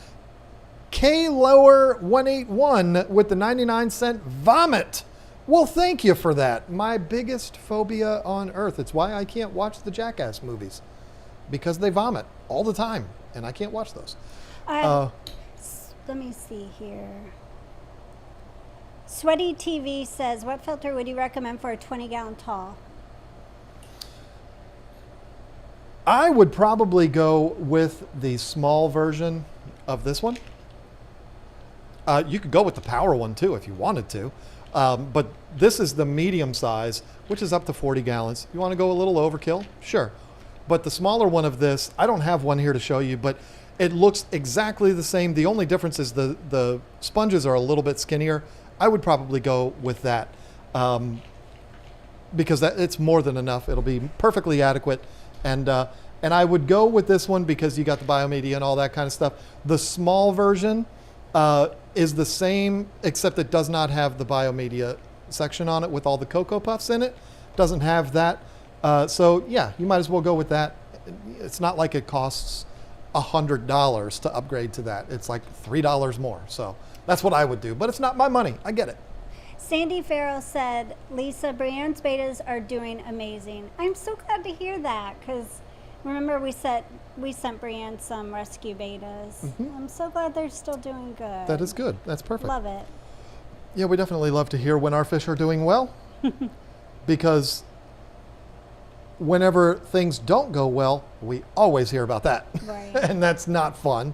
K Lower 181 with the 99-cent vomit. Well, thank you for that. My biggest phobia on earth. It's why I can't watch the Jackass movies, because they vomit all the time, and I can't watch those. Let me see here. Sweaty TV says, what filter would you recommend for a 20-gallon tall? I would probably go with the small version of this one. You could go with the power one too if you wanted to. But this is the medium size, which is up to 40 gallons. You want to go a little overkill? Sure. But the smaller one of this, I don't have one here to show you, but it looks exactly the same. The only difference is the sponges are a little bit skinnier. I would probably go with that because it's more than enough. It'll be perfectly adequate. And I would go with this one because you got the biomedia and all that kind of stuff. The small version is the same, except it does not have the biomedia section on it with all the Cocoa Puffs in it. Doesn't have that. So yeah, you might as well go with that. It's not like it costs $100 to upgrade to that. It's like $3 more. So that's what I would do, but it's not my money. I get it. Sandy Farrell said, Lisa, Brienne's betas are doing amazing. I'm so glad to hear that because remember we sent Brienne some rescue betas. Mm-hmm. I'm so glad they're still doing good. That is good. That's perfect. Love it. Yeah, we definitely love to hear when our fish are doing well because whenever things don't go well, we always hear about that. Right. And that's not fun.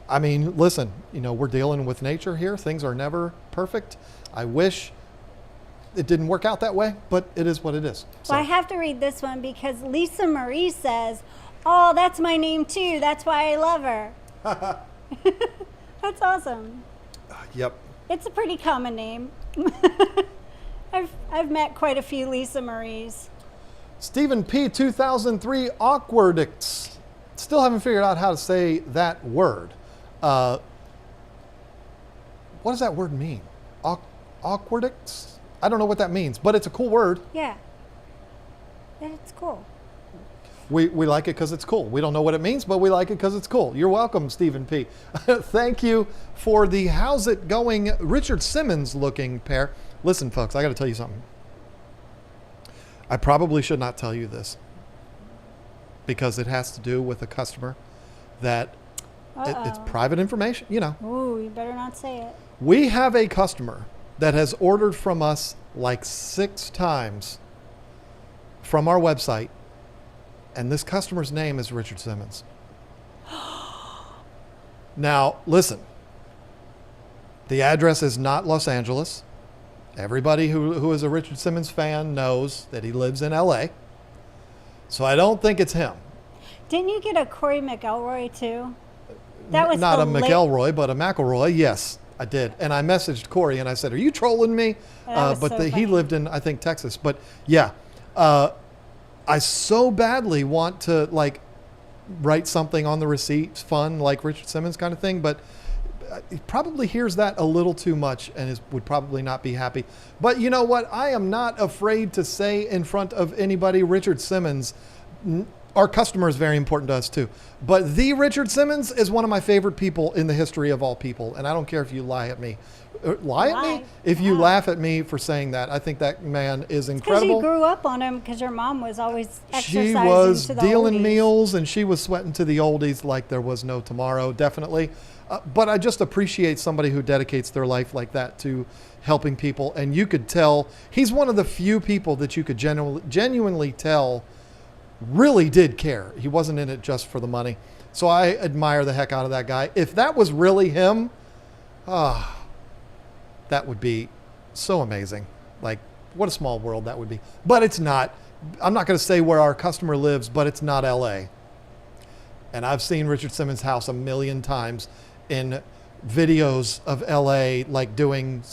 I mean, listen, we're dealing with nature here. Things are never perfect. I wish it didn't work out that way, but it is what it is. So. Well, I have to read this one because Lisa Marie says, oh, that's my name too. That's why I love her. That's awesome. Yep. It's a pretty common name. I've met quite a few Lisa Maries. Stephen P. 2003 Awkwardix. Still haven't figured out how to say that word. What does that word mean? Awkwardix? I don't know what that means, but it's a cool word. Yeah. It's cool. We like it because it's cool. We don't know what it means, but we like it because it's cool. You're welcome, Stephen P. Thank you for the how's it going Richard Simmons looking pair. Listen, folks, I got to tell you something. I probably should not tell you this because it has to do with a customer that it's private information, Ooh, you better not say it. We have a customer that has ordered from us like 6 times from our website, and this customer's name is Richard Simmons. Now, listen, the address is not Los Angeles. Everybody who is a Richard Simmons fan knows that he lives in LA. So I don't think it's him. Didn't you get a Corey McElroy too? That was not a McElroy, but a McElroy. Yes, I did. And I messaged Corey and I said, are you trolling me? He lived in, I think, Texas. But yeah, I so badly want to write something on the receipt, fun, like Richard Simmons kind of thing. But he probably hears that a little too much and would probably not be happy. But you know what? I am not afraid to say in front of anybody, Richard Simmons, our customer is very important to us too. But the Richard Simmons is one of my favorite people in the history of all people. And I don't care if you lie at me. Lie at me? If you laugh at me for saying that, I think that man is incredible. Because you grew up on him because your mom was always exercising She was to the dealing oldies. meals and she was sweating to the oldies like there was no tomorrow, definitely. But I just appreciate somebody who dedicates their life like that to helping people. And you could tell, he's one of the few people that you could genuinely tell really did care. He wasn't in it just for the money. So I admire the heck out of that guy. If that was really him, that would be so amazing. Like, what a small world that would be. But it's not. I'm not going to say where our customer lives, but it's not LA. And I've seen Richard Simmons' house a million times in videos of LA, like doing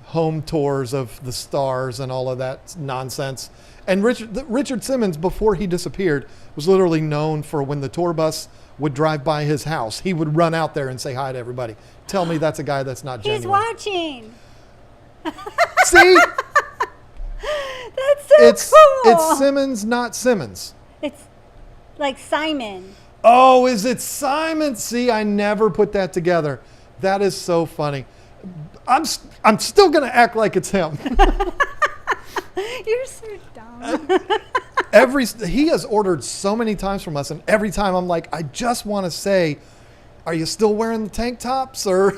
home tours of the stars and all of that nonsense. And Richard Simmons, before he disappeared, was literally known for when the tour bus would drive by his house, he would run out there and say hi to everybody. Tell me that's a guy that's not genuine. He's watching. See? That's so cool. It's Simmons, not Simmons. It's like Simon. Oh, is it Simon? See, I never put that together. That is so funny. I'm still going to act like it's him. You're so dumb. He has ordered so many times from us, and every time I'm like, I just want to say, are you still wearing the tank tops? Or,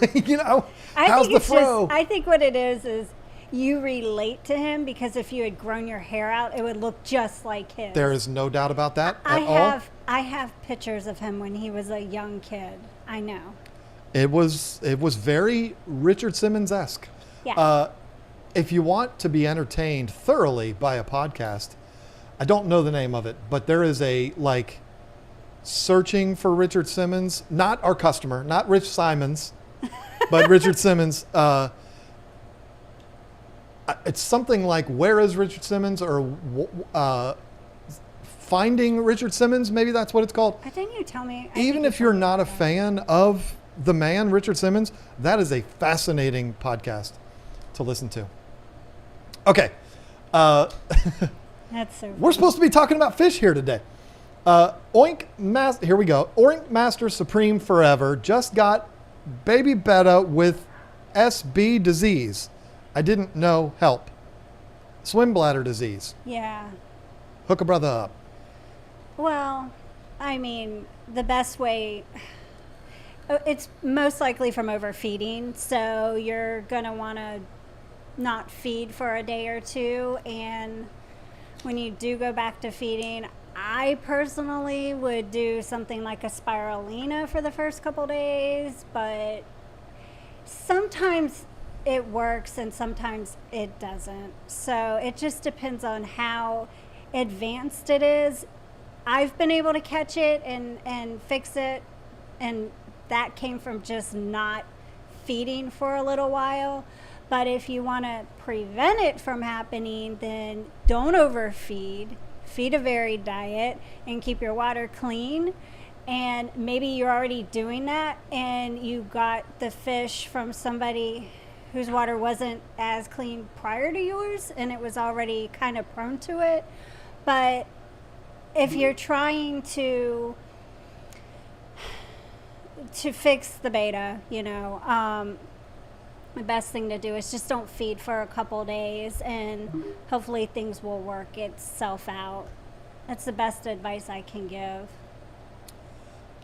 how's the fro? I think what it is you relate to him because if you had grown your hair out, it would look just like his. There is no doubt about that at all. I have pictures of him when he was a young kid. I know. It was very Richard Simmons-esque. Yeah. if you want to be entertained thoroughly by a podcast, I don't know the name of it, but there is a like searching for Richard Simmons, not our customer, not Rich Simons, but Richard Simmons. It's something like Where is Richard Simmons or Finding Richard Simmons. Maybe that's what it's called. I think you tell me. Even if you're not a fan of the man, Richard Simmons, that is a fascinating podcast to listen to. Okay. That's so We're supposed to be talking about fish here today. Here we go. Oink Master Supreme Forever just got baby betta with SB disease. I didn't know. Help. Swim bladder disease. Yeah. Hook a brother up. Well, I mean, the best way, it's most likely from overfeeding. So you're going to want to not feed for a day or two. And when you do go back to feeding, I personally would do something like a spirulina for the first couple days. But sometimes it works and sometimes it doesn't. So it just depends on how advanced it is. I've been able to catch it and fix it, and that came from just not feeding for a little while. But if you want to prevent it from happening, then don't overfeed, feed a varied diet, and keep your water clean. And maybe you're already doing that and you got the fish from somebody whose water wasn't as clean prior to yours and it was already kind of prone to it. But if you're trying to fix the beta, the best thing to do is just don't feed for a couple days and hopefully things will work itself out. That's the best advice I can give.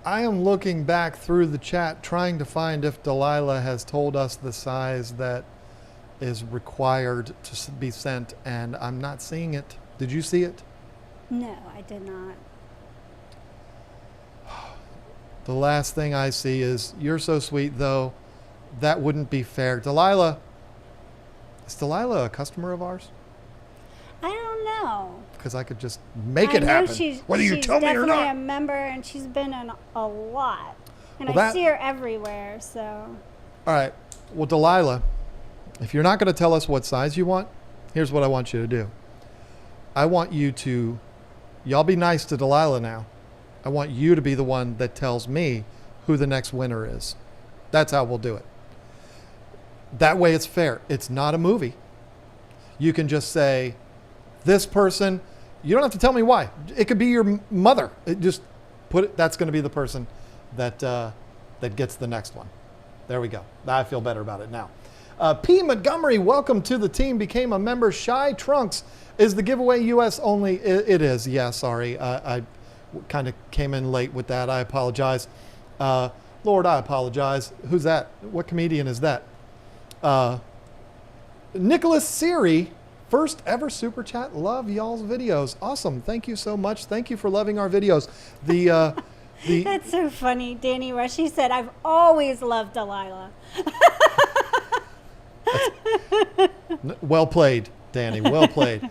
I am looking back through the chat trying to find if Delilah has told us the size that is required to be sent, and I'm not seeing it. Did you see it? No, I did not. The last thing I see is, "You're so sweet, though. That wouldn't be fair." Delilah, is Delilah a customer of ours? I don't know. Because I could just make it happen, whether you tell me or She's not. definitely a member, and she's been in a lot. And Well, I see her everywhere, so. All right. Well, Delilah, if you're not going to tell us what size you want, here's what I want you to do. I want you to, y'all be nice to Delilah now. I want you to be the one that tells me who the next winner is. That's how we'll do it. That way it's fair. It's not a movie. You can just say, this person, you don't have to tell me why. It could be your mother. Just put it, that's going to be the person that gets the next one. There we go. I feel better about it now. P. Montgomery, welcome to the team. Became a member. Shy Trunks, is the giveaway U.S. only? It is. Yeah, sorry. I kind of came in late with that. I apologize. Lord, I apologize. Who's that? What comedian is that? Nicholas Siri, first ever super chat. Love y'all's videos. Awesome. Thank you so much. Thank you for loving our videos. That's so funny, Danny Rush. He said, "I've always loved Delilah." Well played, Danny. Well played.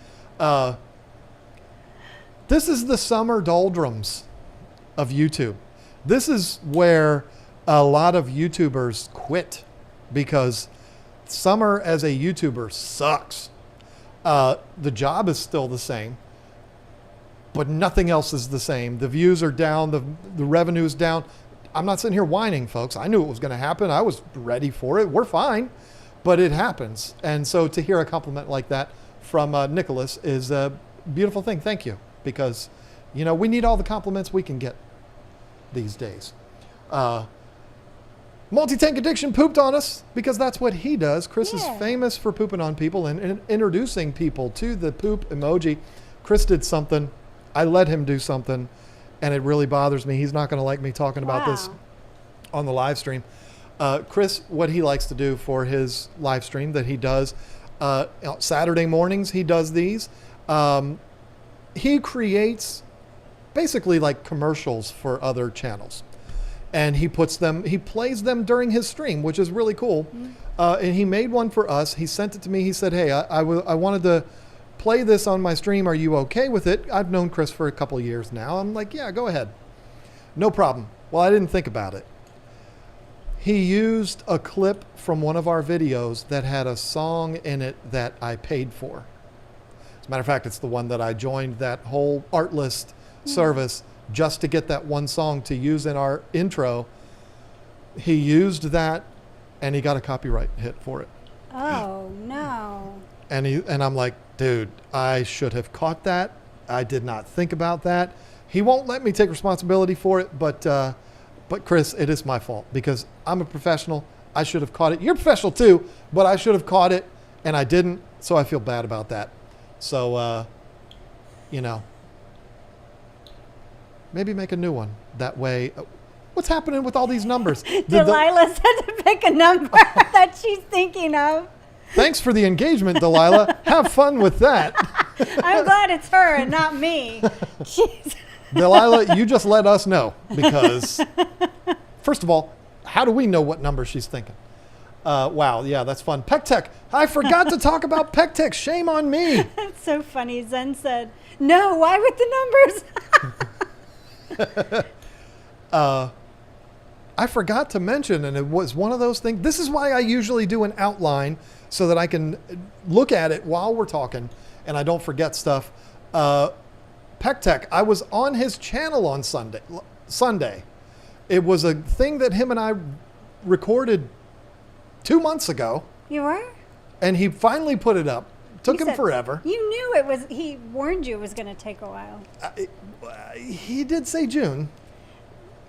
This is the summer doldrums of YouTube. This is where a lot of YouTubers quit because summer as a YouTuber sucks. The job is still the same, but nothing else is the same. The views are down. The revenue is down. I'm not sitting here whining, folks. I knew it was going to happen. I was ready for it. We're fine, but it happens. And so to hear a compliment like that from Nicholas is a beautiful thing. Thank you. Because, we need all the compliments we can get these days. Multi-Tank Addiction pooped on us because that's what he does. Chris is famous for pooping on people and introducing people to the poop emoji. Chris did something. I let him do something, and it really bothers me. He's not going to like me talking about this on the live stream. Chris, what he likes to do for his live stream that he does, Saturday mornings, he does these. He creates basically like commercials for other channels. and he plays them during his stream, which is really cool. And he made one for us. He sent it to me. He said, hey, I wanted to play this on my stream. Are you okay with it? I've known Chris for a couple of years now. I'm like, yeah, go ahead. No problem. Well, I didn't think about it. He used a clip from one of our videos that had a song in it that I paid for. As a matter of fact, it's the one that I joined that whole art list service just to get that one song to use in our intro. He used that and he got a copyright hit for it. Oh, no. And I'm like, dude, I should have caught that. I did not think about that. He won't let me take responsibility for it, but Chris, it is my fault because I'm a professional. I should have caught it. You're a professional too, but I should have caught it and I didn't. So I feel bad about that. So, maybe make a new one that way. What's happening with all these numbers? Delilah said to pick a number that she's thinking of. Thanks for the engagement, Delilah. Have fun with that. I'm glad it's her and not me. Jeez. Delilah, you just let us know because, first of all, how do we know what number she's thinking? Wow, yeah, that's fun. Pec Tech. I forgot to talk about Pec Tech. Shame on me. That's so funny. Zen said, no, why with the numbers? I forgot to mention, and it was one of those things. This is why I usually do an outline so that I can look at it while we're talking and I don't forget stuff. Pec Tech, I was on his channel on Sunday. It was a thing that him and I recorded 2 months ago. You were? And he finally put it up. Took him forever. You knew he warned you it was going to take a while. He did say June,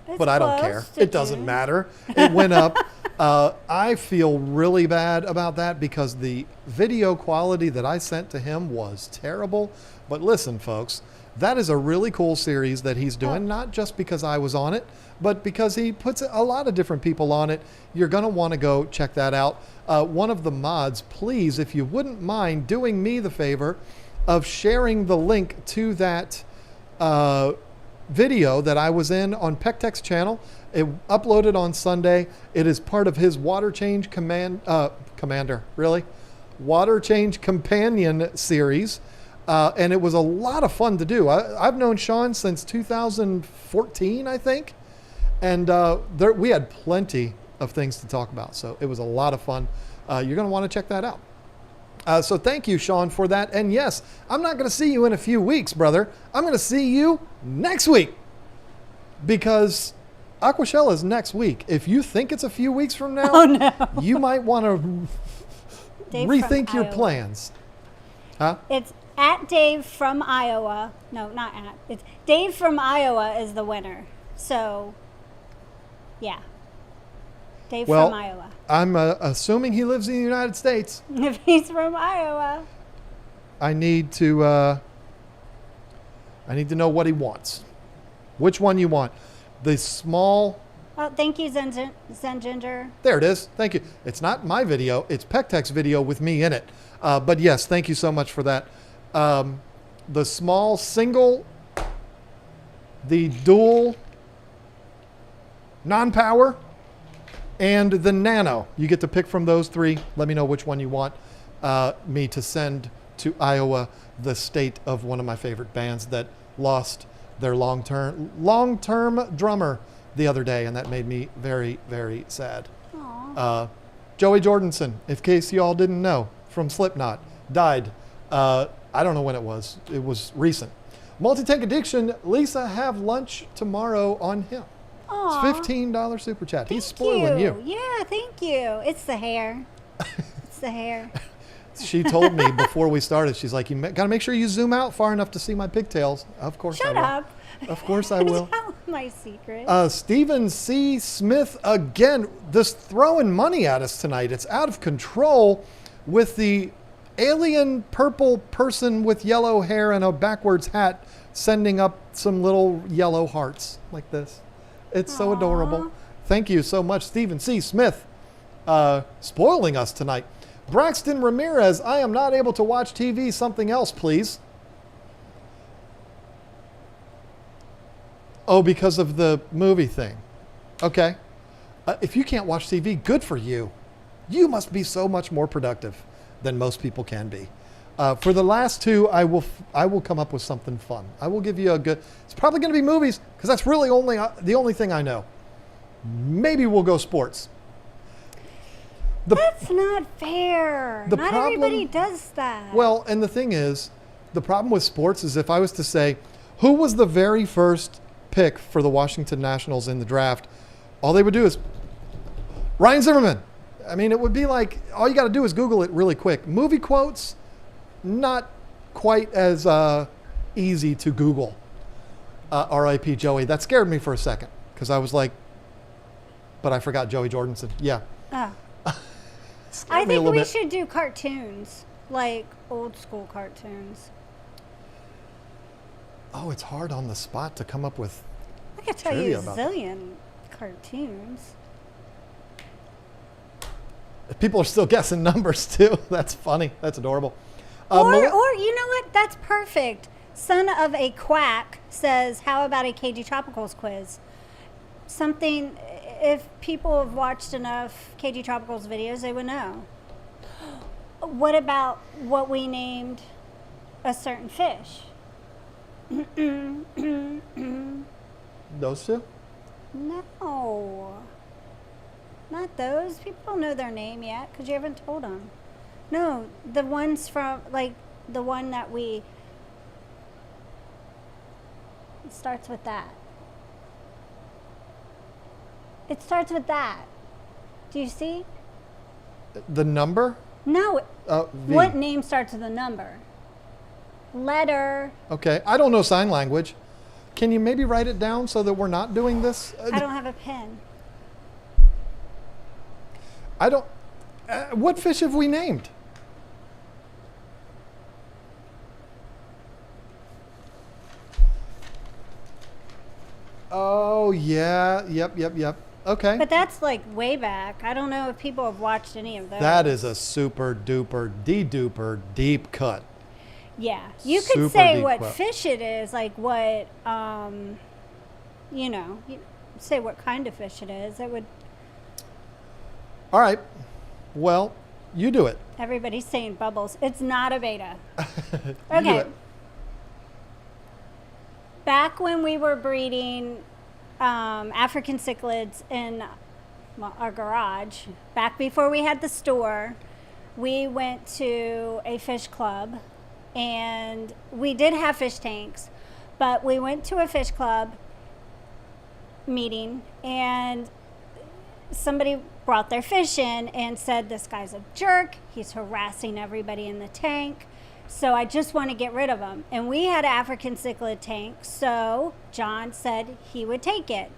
It's but I don't care. It doesn't matter. It went up. I feel really bad about that because the video quality that I sent to him was terrible. But listen, folks, that is a really cool series that he's doing, not just because I was on it, but because he puts a lot of different people on it. You're going to want to go check that out. One of the mods, please, if you wouldn't mind doing me the favor of sharing the link to that video that I was in on Pec Tech's channel. It uploaded on Sunday. It is part of his water change water change companion series. And it was a lot of fun to do. I've known Sean since 2014, I think. And we had plenty of things to talk about. So it was a lot of fun. You're going to want to check that out. So thank you, Sean, for that. And yes, I'm not going to see you in a few weeks, brother. I'm going to see you next week because Aquashella is next week. If you think it's a few weeks from now, you might want to rethink your plans. Huh? It's at Dave from Iowa. No, not at. It's Dave from Iowa is the winner. So, yeah. Dave from Iowa. I'm assuming he lives in the United States. If he's from Iowa. I need to know what he wants. Which one you want? The small... Oh, thank you, Zen Ginger. There it is. Thank you. It's not my video. It's Pec Tech's video with me in it. But yes, thank you so much for that. The small single, the dual non-power, and the nano. You get to pick from those three. Let me know which one you want me to send to Iowa, the state of one of my favorite bands that lost their long-term drummer the other day, and that made me very, very sad. Joey Jordanson, in case you all didn't know, from Slipknot, died. I don't know when it was. It was recent. Multi-Tank Addiction, Lisa, have lunch tomorrow on him. Aww. It's $15 super chat. He's spoiling you. Yeah, thank you. It's the hair. It's the hair. She told me before we started, she's like, you got to make sure you zoom out far enough to see my pigtails. Of course I will. Shut up. Of course I will. Tell my secret. Stephen C. Smith, again, just throwing money at us tonight. It's out of control with the alien purple person with yellow hair and a backwards hat sending up some little yellow hearts like this. It's so adorable. Thank you so much, Stephen C. Smith, spoiling us tonight. Braxton Ramirez, I am not able to watch TV. Something else, please. Oh, because of the movie thing. Okay. If you can't watch TV, good for you. You must be so much more productive than most people can be. For the last two, I will come up with something fun. I will give you a good. It's probably going to be movies because that's really the only thing I know. Maybe we'll go sports. That's not fair. Not everybody does that. Well, and the thing is, the problem with sports is if I was to say, who was the very first pick for the Washington Nationals in the draft, all they would do is Ryan Zimmerman. I mean, it would be like, all you got to do is Google it really quick. Movie quotes, not quite as easy to Google. R.I.P. Joey. That scared me for a second because I was like, but I forgot Joey Jordison. Yeah. Oh. I think we should do cartoons, like old school cartoons. Oh, it's hard on the spot to come up with. I could tell you a zillion cartoons. People are still guessing numbers too. That's funny. That's adorable. Or you know what? That's perfect. Son of a Quack says, "How about a KG Tropicals quiz?" Something. If people have watched enough KG Tropicals videos, they would know. What about what we named a certain fish? Those two? No. Not those. People don't know their name yet because you haven't told them. No, the ones from, like, the one that it starts with that. It starts with that. Do you see? The number? No. V. What name starts with a number? Letter. Okay. I don't know sign language. Can you maybe write it down so that we're not doing this? I don't have a pen. I don't. What fish have we named? Oh, yeah. Yep. Okay. But that's like way back. I don't know if people have watched any of those. That is a super duper, de-duper deep cut. Yeah. You could Super say deep what cut. fish it is, like what, you say what kind of fish it is. It would. All right. Well, you do it. Everybody's saying bubbles. It's not a beta. You do Okay. it. Back when we were breeding African cichlids in our garage, back before we had the store, we went to a fish club, and we did have fish tanks, but we went to a fish club meeting, and somebody brought their fish in and said, "This guy's a jerk. He's harassing everybody in the tank. So I just want to get rid of him." And we had an African cichlid tank, so John said he would take it.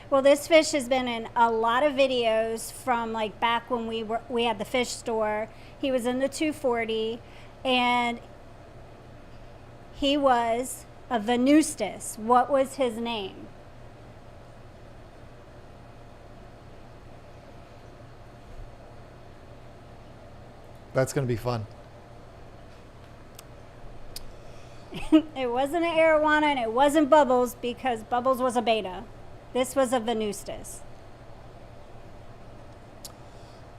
Well, this fish has been in a lot of videos from like back when we had the fish store. He was in the 240, and he was a Venustus. What was his name? That's going to be fun. It wasn't an arowana and it wasn't Bubbles because Bubbles was a beta. This was a Venustus.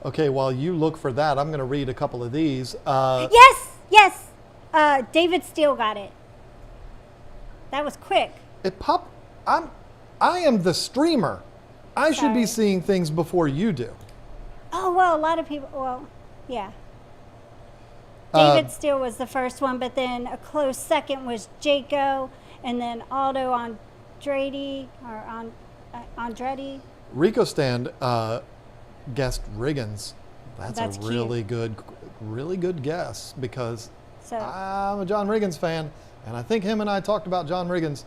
Okay, while you look for that, I'm going to read a couple of these. Yes. David Steele got it. That was quick. I am the streamer. I should be Sorry. seeing things before you do. Oh, well, a lot of people, yeah. David Steele was the first one, but then a close second was Jaco, and then Aldo Andretti, or Andretti. Rico Stand guessed Riggins. That's a cute. really good guess because So, I'm a John Riggins fan, and I think him and I talked about John Riggins.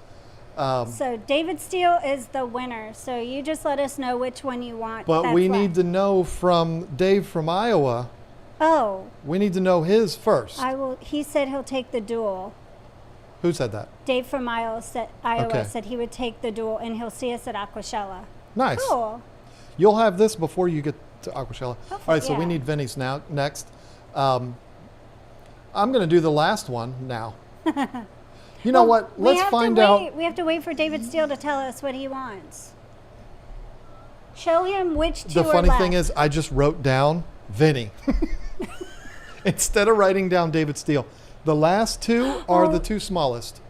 so David Steele is the winner. So you just let us know which one you want. But that's we left. need to know from Dave from Iowa. Oh, We need to know his first. he said he'll take the duel. Who said that? Dave from Iowa Okay. said he would take the duel, and he'll see us at Aquashella. Nice. Cool. You'll have this before you get to Aquashella. All right, so we yeah. need Vinny's now next. I'm going to do the last one now. You know what? Let's find out. We have to wait for David Steele to tell us what he wants. Show him which two The are funny left. thing is, I just wrote down Vinny instead of writing down David Steele. The last two are the two smallest.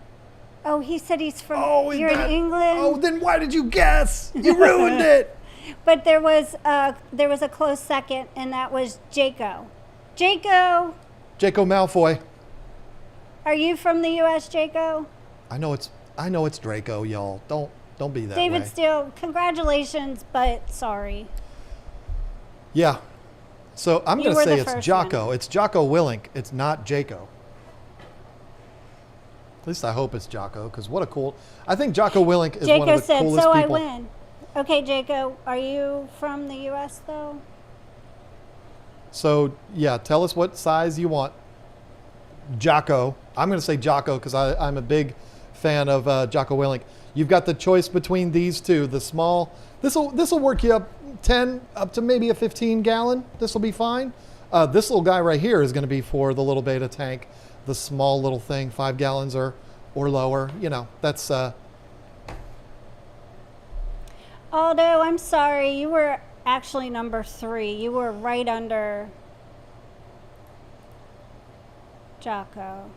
Oh, he said he's from. Is You're that- in England. Oh, then why did you guess? You ruined it. But there was a close second, and that was Jaco. Jaco, Draco Malfoy. are you from the U.S., Jaco? I know it's Draco, y'all. Don't be that David way. Steele, congratulations, but sorry. Yeah. So I'm You going to were say the it's first Jocko. one. It's Jocko Willink. It's not Jaco. At least I hope it's Jocko, because what a cool... I think Jocko Willink is one Jaco of the said, coolest so people. I win. Okay, Jaco, are you from the U.S., though? So, yeah, tell us what size you want. Jocko. I'm going to say Jocko because I'm a big fan of Jocko Willink. You've got the choice between these two. The small... This will work you up 10 up to maybe a 15 gallon. This will be fine. This little guy right here is going to be for the little beta tank. The small little thing, 5 gallons or lower. You know, that's... Aldo, I'm sorry. You were actually number 3. You were right under Jocko.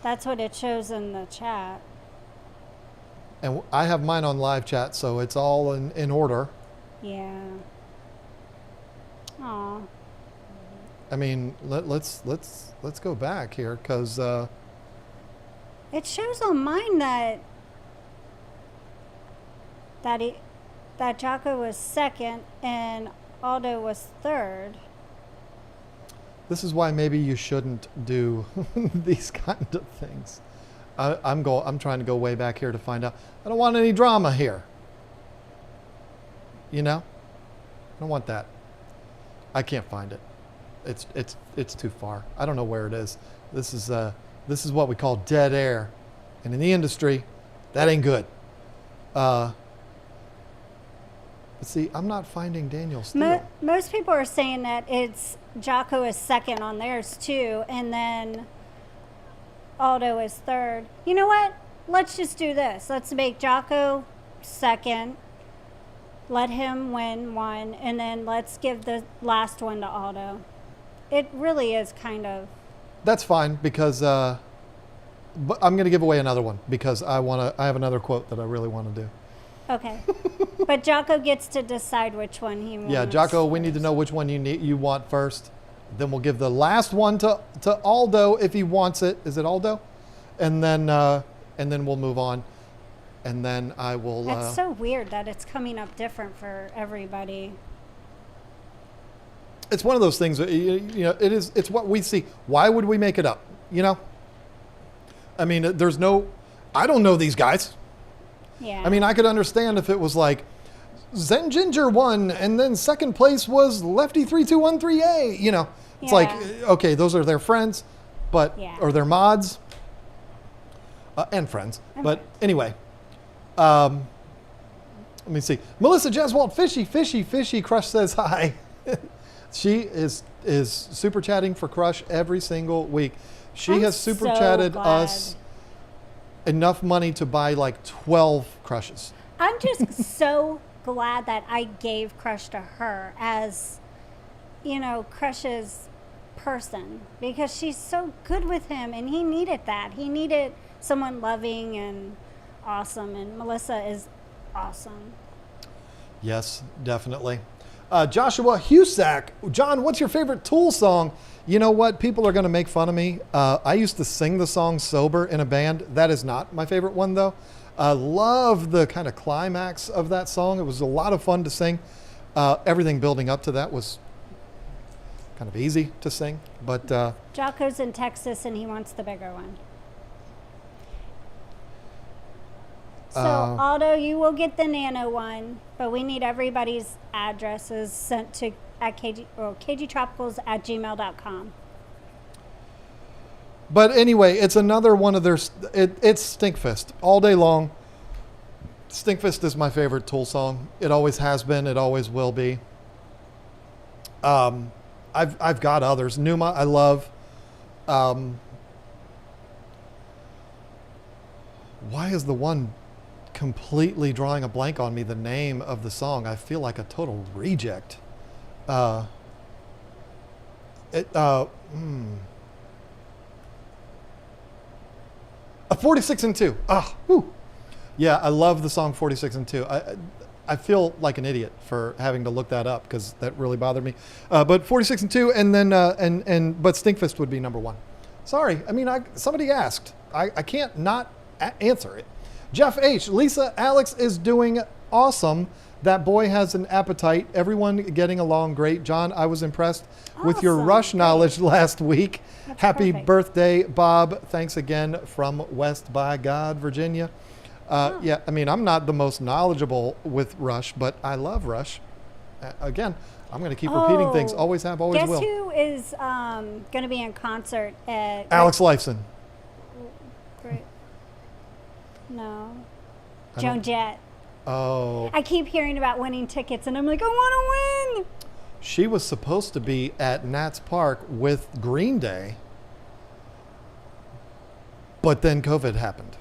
That's what it shows in the chat. And I have mine on live chat, so it's all in order. Yeah. Aw. I mean, let's go back here because It shows on mine that Jocko was second and Aldo was third. this is why maybe you shouldn't do these kind of things. I'm trying to go way back here to find out. I don't want any drama here. You know, I don't want that. I can't find it. It's too far. I don't know where it is. This is what we call dead air, and in the industry, that ain't good. Let's see. I'm not finding Daniel Steele. Most people are saying that it's Jocko is second on theirs too, and then Aldo is third. You know what? Let's just do this. Let's make Jocko second. Let him win one, and then let's give the last one to Aldo. It really is kind of... That's fine because but I'm going to give away another one because I have another quote that I really want to do. Okay. But Jocko gets to decide which one he wants. Yeah, Jocko, we need to know which one you want first. Then we'll give the last one to Aldo if he wants it. Is it Aldo? And then we'll move on. And then I will... That's so weird that it's coming up different for everybody. It's one of those things, it's what we see. Why would we make it up? You know? I mean, I don't know these guys. Yeah. I mean, I could understand if it was like Zen Ginger won and then second place was Lefty 3213A, you know. It's like, okay, those are their friends, or their mods and friends. Okay. But anyway, let me see. Melissa Jeswalt, fishy, Crush says hi. She is super chatting for Crush every single week. She has super chatted us enough money to buy like 12 Crushes. I'm just so glad that I gave Crush to her as, Crush's person, because she's so good with him and he needed that. He needed someone loving and awesome, and Melissa is awesome. Yes, definitely. Joshua Husak. John, what's your favorite Tool song? You know what? People are going to make fun of me. I used to sing the song sober in a band. That is not my favorite one, though. I love the kind of climax of that song. It was a lot of fun to sing. Everything building up to that was kind of easy to sing. But Jocko's in Texas, and he wants the bigger one. So, Aldo, you will get the nano one, but we need everybody's addresses sent to kgtropicals@gmail.com. But anyway, it's another one of their... It's Stinkfist all day long. Stinkfist is my favorite Tool song. It always has been. It always will be. I've got others. Numa, I love. Why is the one completely drawing a blank on me the name of the song. I feel like a total reject. A 46 and 2. Ah, whew. Yeah, I love the song 46 and 2. I feel like an idiot for having to look that up because that really bothered me. But 46 and 2, and then but Stinkfist would be number 1. Sorry, I mean somebody asked. I can't not answer it. Jeff H. Lisa Alex is doing awesome. That boy has an appetite. Everyone getting along great. John, I was impressed with your Rush knowledge last week. That's Happy perfect. birthday, Bob. Thanks again from West by God, Virginia. Yeah, I mean, I'm not the most knowledgeable with Rush, but I love Rush. Again, I'm going to keep repeating things. Always have, always Guess will. who is going to be in concert at Alex Lifeson. Great. No. I Joan don't- Jett. Oh, I keep hearing about winning tickets, and I'm like, I want to win. she was supposed to be at Nats Park with Green Day, but then COVID happened,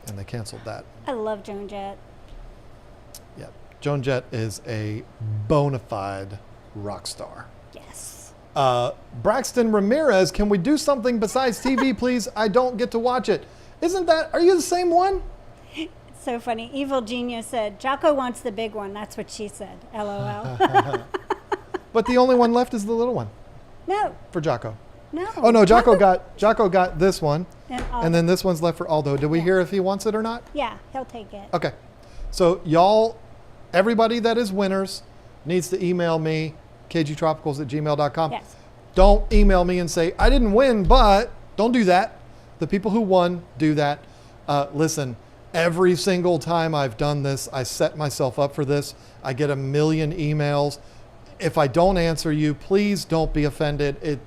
and they canceled that. I love Joan Jett. Yeah, Joan Jett is a bona fide rock star. Yes. Braxton Ramirez, can we do something besides TV, please? I don't get to watch it. Are you the same one? It's so funny. Evil Genius said, Jocko wants the big one. That's what she said. LOL. But the only one left is the little one No. for Jocko. No. Oh no, Jocko got this one, And and then this one's left for Aldo. Did we Yeah. hear if he wants it or not? Yeah, he'll take it. Okay. So y'all, everybody that is winners needs to email me, kgtropicals@gmail.com. Yes. Don't email me and say, I didn't win, but don't do that. The people who won do that. Listen, every single time I've done this, I set myself up for this. I get a million emails. If I don't answer you, please don't be offended.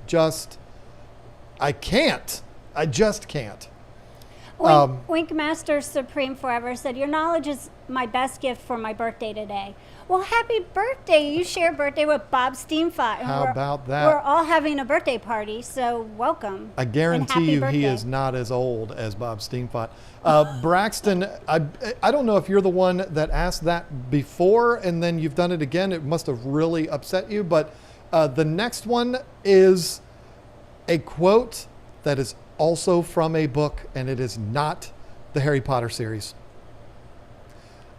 I can't. I just can't. Winkmaster Supreme Forever said, your knowledge is my best gift for my birthday today. Well, happy birthday. You share a birthday with Bob Steenfott. And How about that? We're all having a birthday party, so welcome. I and guarantee happy you birthday. he is not as old as Bob Steenfott. Braxton, I don't know if you're the one that asked that before and then you've done it again. It must have really upset you. But the next one is a quote that is also from a book, and it is not the Harry Potter series.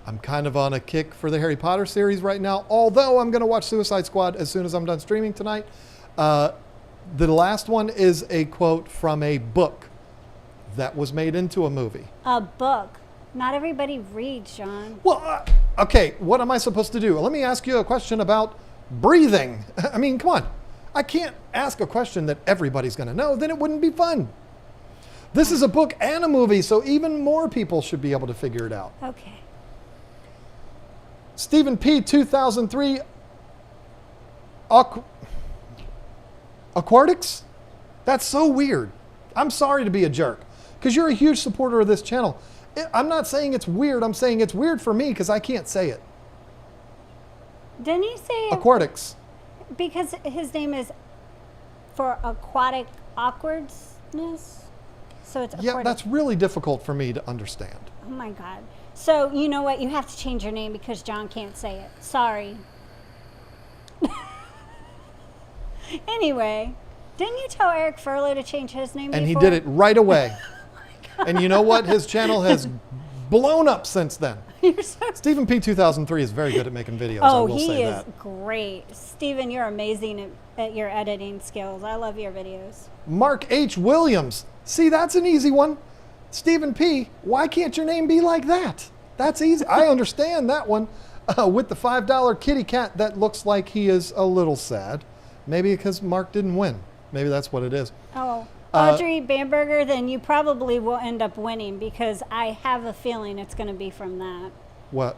I'm kind of on a kick for the Harry Potter series right now, although I'm going to watch Suicide Squad as soon as I'm done streaming tonight. The last one is a quote from a book that was made into a movie. A book. Not everybody reads, John. Well, okay, what am I supposed to do? Let me ask you a question about breathing. I mean, come on. I can't ask a question that everybody's going to know, then it wouldn't be fun. This is a book and a movie, so even more people should be able to figure it out. Okay. Stephen P. 2003 Aquatics? That's so weird. I'm sorry to be a jerk because you're a huge supporter of this channel. I'm not saying it's weird. I'm saying it's weird for me because I can't say it. Didn't he say Aquatics. because his name is for aquatic awkwardness? So it's Yeah, aquatic. that's really difficult for me to understand. Oh my God. So you know what? You have to change your name because John can't say it. Sorry. Anyway, didn't you tell Eric Furlow to change his name And he before? did it right away. And you know what? His channel has blown up since then. You're so Stephen P. 2003 is very good at making videos. Oh, I will he say is that. great. Steven, you're amazing at your editing skills. I love your videos. Mark H. Williams. See, that's an easy one. Stephen P., why can't your name be like that? That's easy. I understand that one. With the $5 kitty cat that looks like he is a little sad. Maybe because Mark didn't win. Maybe that's what it is. Oh, Audrey Bamberger, then you probably will end up winning because I have a feeling it's going to be from that. What?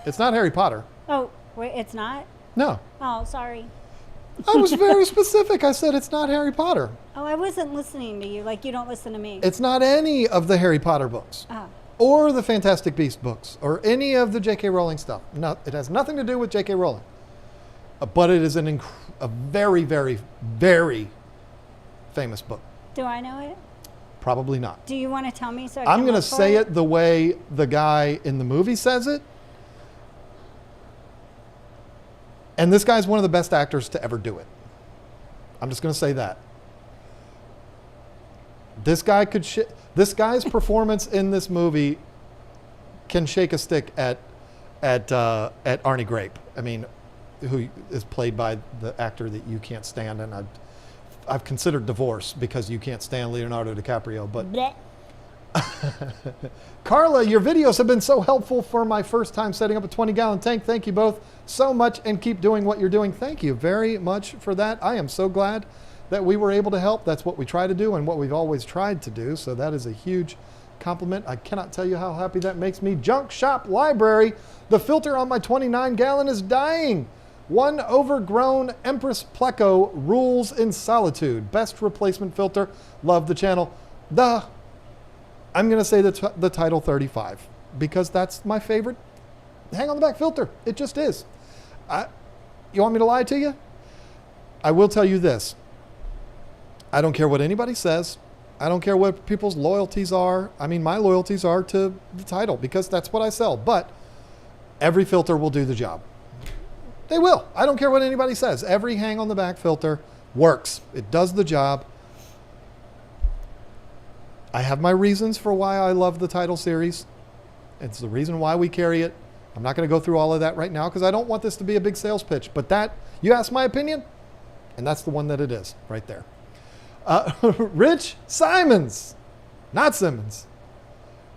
It's not Harry Potter. Oh, wait, it's not? No. Oh, sorry. I was very specific. I said it's not Harry Potter. Oh, I wasn't listening to you like you don't listen to me. It's not any of the Harry Potter books. Oh. Or the Fantastic Beast books. Or any of the J.K. Rowling stuff. No, it has nothing to do with J.K. Rowling. But it is a very, very, very famous book. Do I know it? Probably not. Do you want to tell me so I I'm can going to look for say it the way the guy in the movie says it. And this guy's one of the best actors to ever do it. I'm just going to say that. This guy's performance in this movie can shake a stick at Arnie Grape. I mean, who is played by the actor that you can't stand, and I've considered divorce because you can't stand Leonardo DiCaprio. But Blech. Carla, your videos have been so helpful for my first time setting up a 20-gallon tank. Thank you both so much, and keep doing what you're doing. Thank you very much for that. I am so glad that we were able to help. That's what we try to do and what we've always tried to do. So that is a huge compliment. I cannot tell you how happy that makes me. Junk Shop Library. The filter on my 29-gallon is dying. One overgrown Empress Pleco rules in solitude. Best replacement filter. Love the channel. I'm going to say the Title 35 because that's my favorite hang on the back filter. It just is. You want me to lie to you? I will tell you this. I don't care what anybody says. I don't care what people's loyalties are. I mean, my loyalties are to the Title because that's what I sell. But every filter will do the job. They will. I don't care what anybody says. Every hang on the back filter works. It does the job. I have my reasons for why I love the Title series. It's the reason why we carry it. I'm not going to go through all of that right now because I don't want this to be a big sales pitch. But that, you asked my opinion, and that's the one that it is right there. Rich Simons, not Simmons.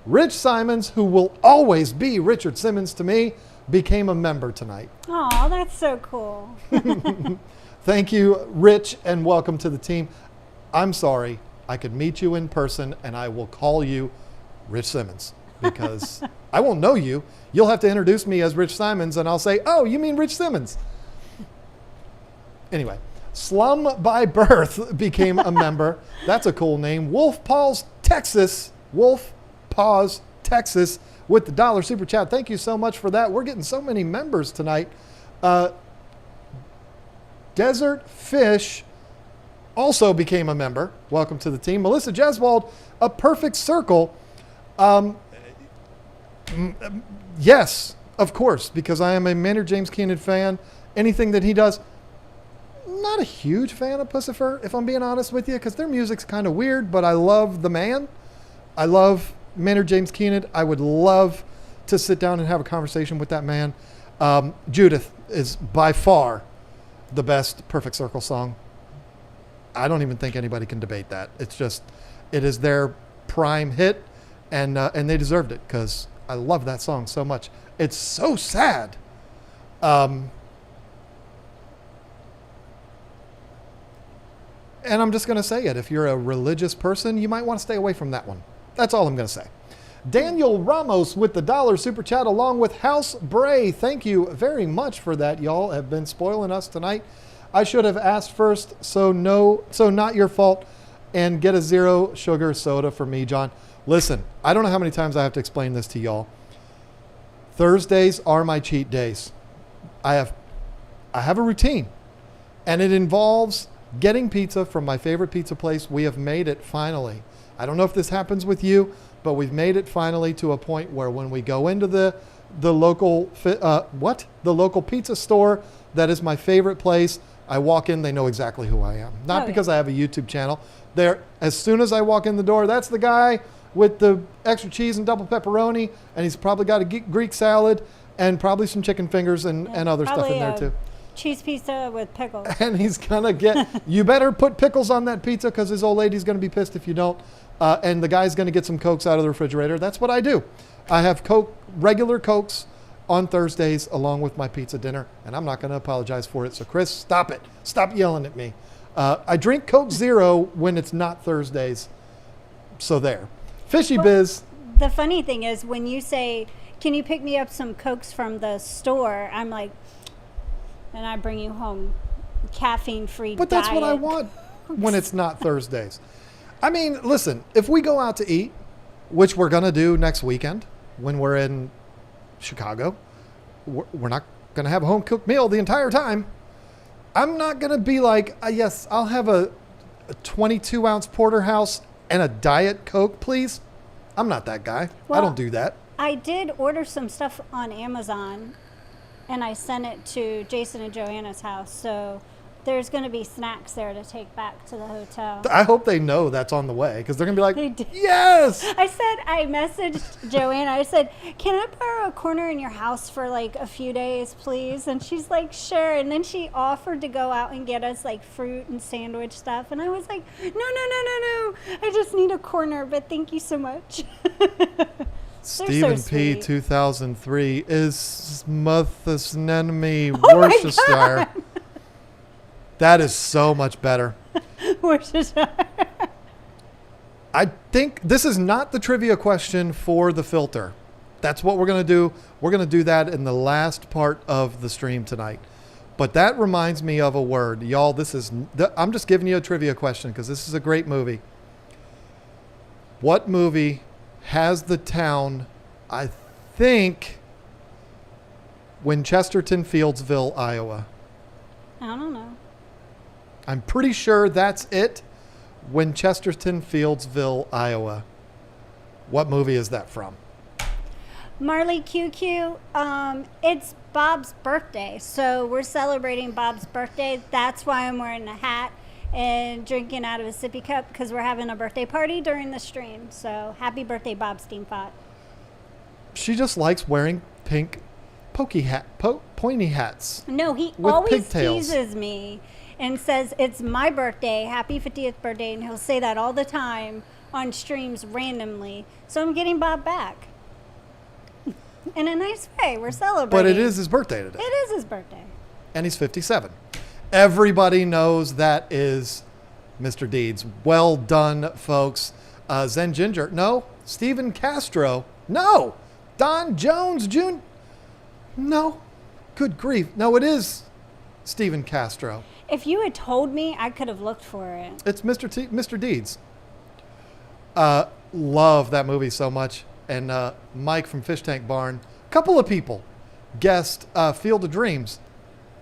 Rich Simons, who will always be Richard Simmons to me, became a member tonight. Oh, that's so cool. Thank you, Rich, and welcome to the team. I'm sorry. I could meet you in person, and I will call you Rich Simmons because I won't know you. You'll have to introduce me as Rich Simons, and I'll say, oh, you mean Rich Simmons. Anyway, Slum by Birth became a member. That's a cool name. Wolf Paws, Texas. Wolf Paws, Texas with the $1 super chat. Thank you so much for that. We're getting so many members tonight. Desert Fish also became a member. Welcome to the team. Melissa Jeswald, A Perfect Circle. Yes, of course, because I am a Maynard James Keenan fan. Anything that he does, not a huge fan of Pussifer, if I'm being honest with you, because their music's kind of weird, but I love the man. I love Maynard James Keenan. I would love to sit down and have a conversation with that man. Judith is by far the best Perfect Circle song. I don't even think anybody can debate that. It's just, it is their prime hit, and they deserved it because I love that song so much. It's so sad. And I'm just going to say it. If you're a religious person, you might want to stay away from that one. That's all I'm going to say. Daniel Ramos with the $1 super chat along with House Bray. Thank you very much for that. Y'all have been spoiling us tonight. I should have asked first, so not your fault. And get a 0 sugar soda for me, John. Listen, I don't know how many times I have to explain this to y'all. Thursdays are my cheat days. I have a routine, and it involves getting pizza from my favorite pizza place. We have made it finally. I don't know if this happens with you, but we've made it finally to a point where when we go into the local pizza store that is my favorite place, I walk in, they know exactly who I am. Not because I have a YouTube channel. As soon as I walk in the door, that's the guy with the extra cheese and double pepperoni, and he's probably got a Greek salad and probably some chicken fingers and other stuff in there too. Cheese pizza with pickles. And he's going to get, you better put pickles on that pizza because his old lady's going to be pissed if you don't. And the guy's going to get some Cokes out of the refrigerator. That's what I do. I have regular Cokes on Thursdays along with my pizza dinner, and I'm not going to apologize for it. So Chris, stop it. Stop yelling at me. I drink Coke Zero when it's not Thursdays. So there. Fishy Biz. The funny thing is when you say, can you pick me up some Cokes from the store? I'm like, and I bring you home caffeine-free But that's what I want when it's not Thursdays. I mean, listen, if we go out to eat, which we're going to do next weekend when we're in Chicago, we're not going to have a home-cooked meal the entire time. I'm not going to be like, yes, I'll have a 22-ounce porterhouse and a Diet Coke, please? I'm not that guy. I Well, don't do that. I did order some stuff on Amazon, and I sent it to Jason and Joanna's house. So there's going to be snacks there to take back to the hotel. I hope they know that's on the way because they're going to be They like, did. yes! I messaged Joanna. I said, can I borrow a corner in your house for like a few days, please? And she's like, sure. And then she offered to go out and get us like fruit and sandwich stuff. And I was like, no. I just need a corner, but thank you so much. Stephen so P. sweet. 2003 is Mother's enemy Oh my Worcestershire. God. That is so much better. Worcestershire. I think this is not the trivia question for the filter. That's what we're going to do. We're going to do that in the last part of the stream tonight. But that reminds me of a word. Y'all, I'm just giving you a trivia question because this is a great movie. What movie has the town, I think, Winchesterton, Fieldsville, Iowa? I don't know. I'm pretty sure that's it. Winchesterton, Fieldsville, Iowa. What movie is that from? Marley QQ, it's Bob's birthday. So we're celebrating Bob's birthday. That's why I'm wearing a hat and drinking out of a sippy cup because we're having a birthday party during the stream. So happy birthday, Bob Steamfot. She just likes wearing pink pointy hats. No, he With always pigtails. teases me and says, it's my birthday, happy 50th birthday. And he'll say that all the time on streams randomly. So I'm getting Bob back. In a nice way. We're celebrating. But it is his birthday today. It is his birthday. And he's 57. Everybody knows that is Mr. Deeds. Well done, folks. Zen Ginger. No. Stephen Castro. No. Don Jones Jr. No. Good grief. No, it is Stephen Castro. If you had told me, I could have looked for it. It's Mr. Deeds. Love that movie so much. And Mike from Fish Tank Barn. A couple of people guessed Field of Dreams.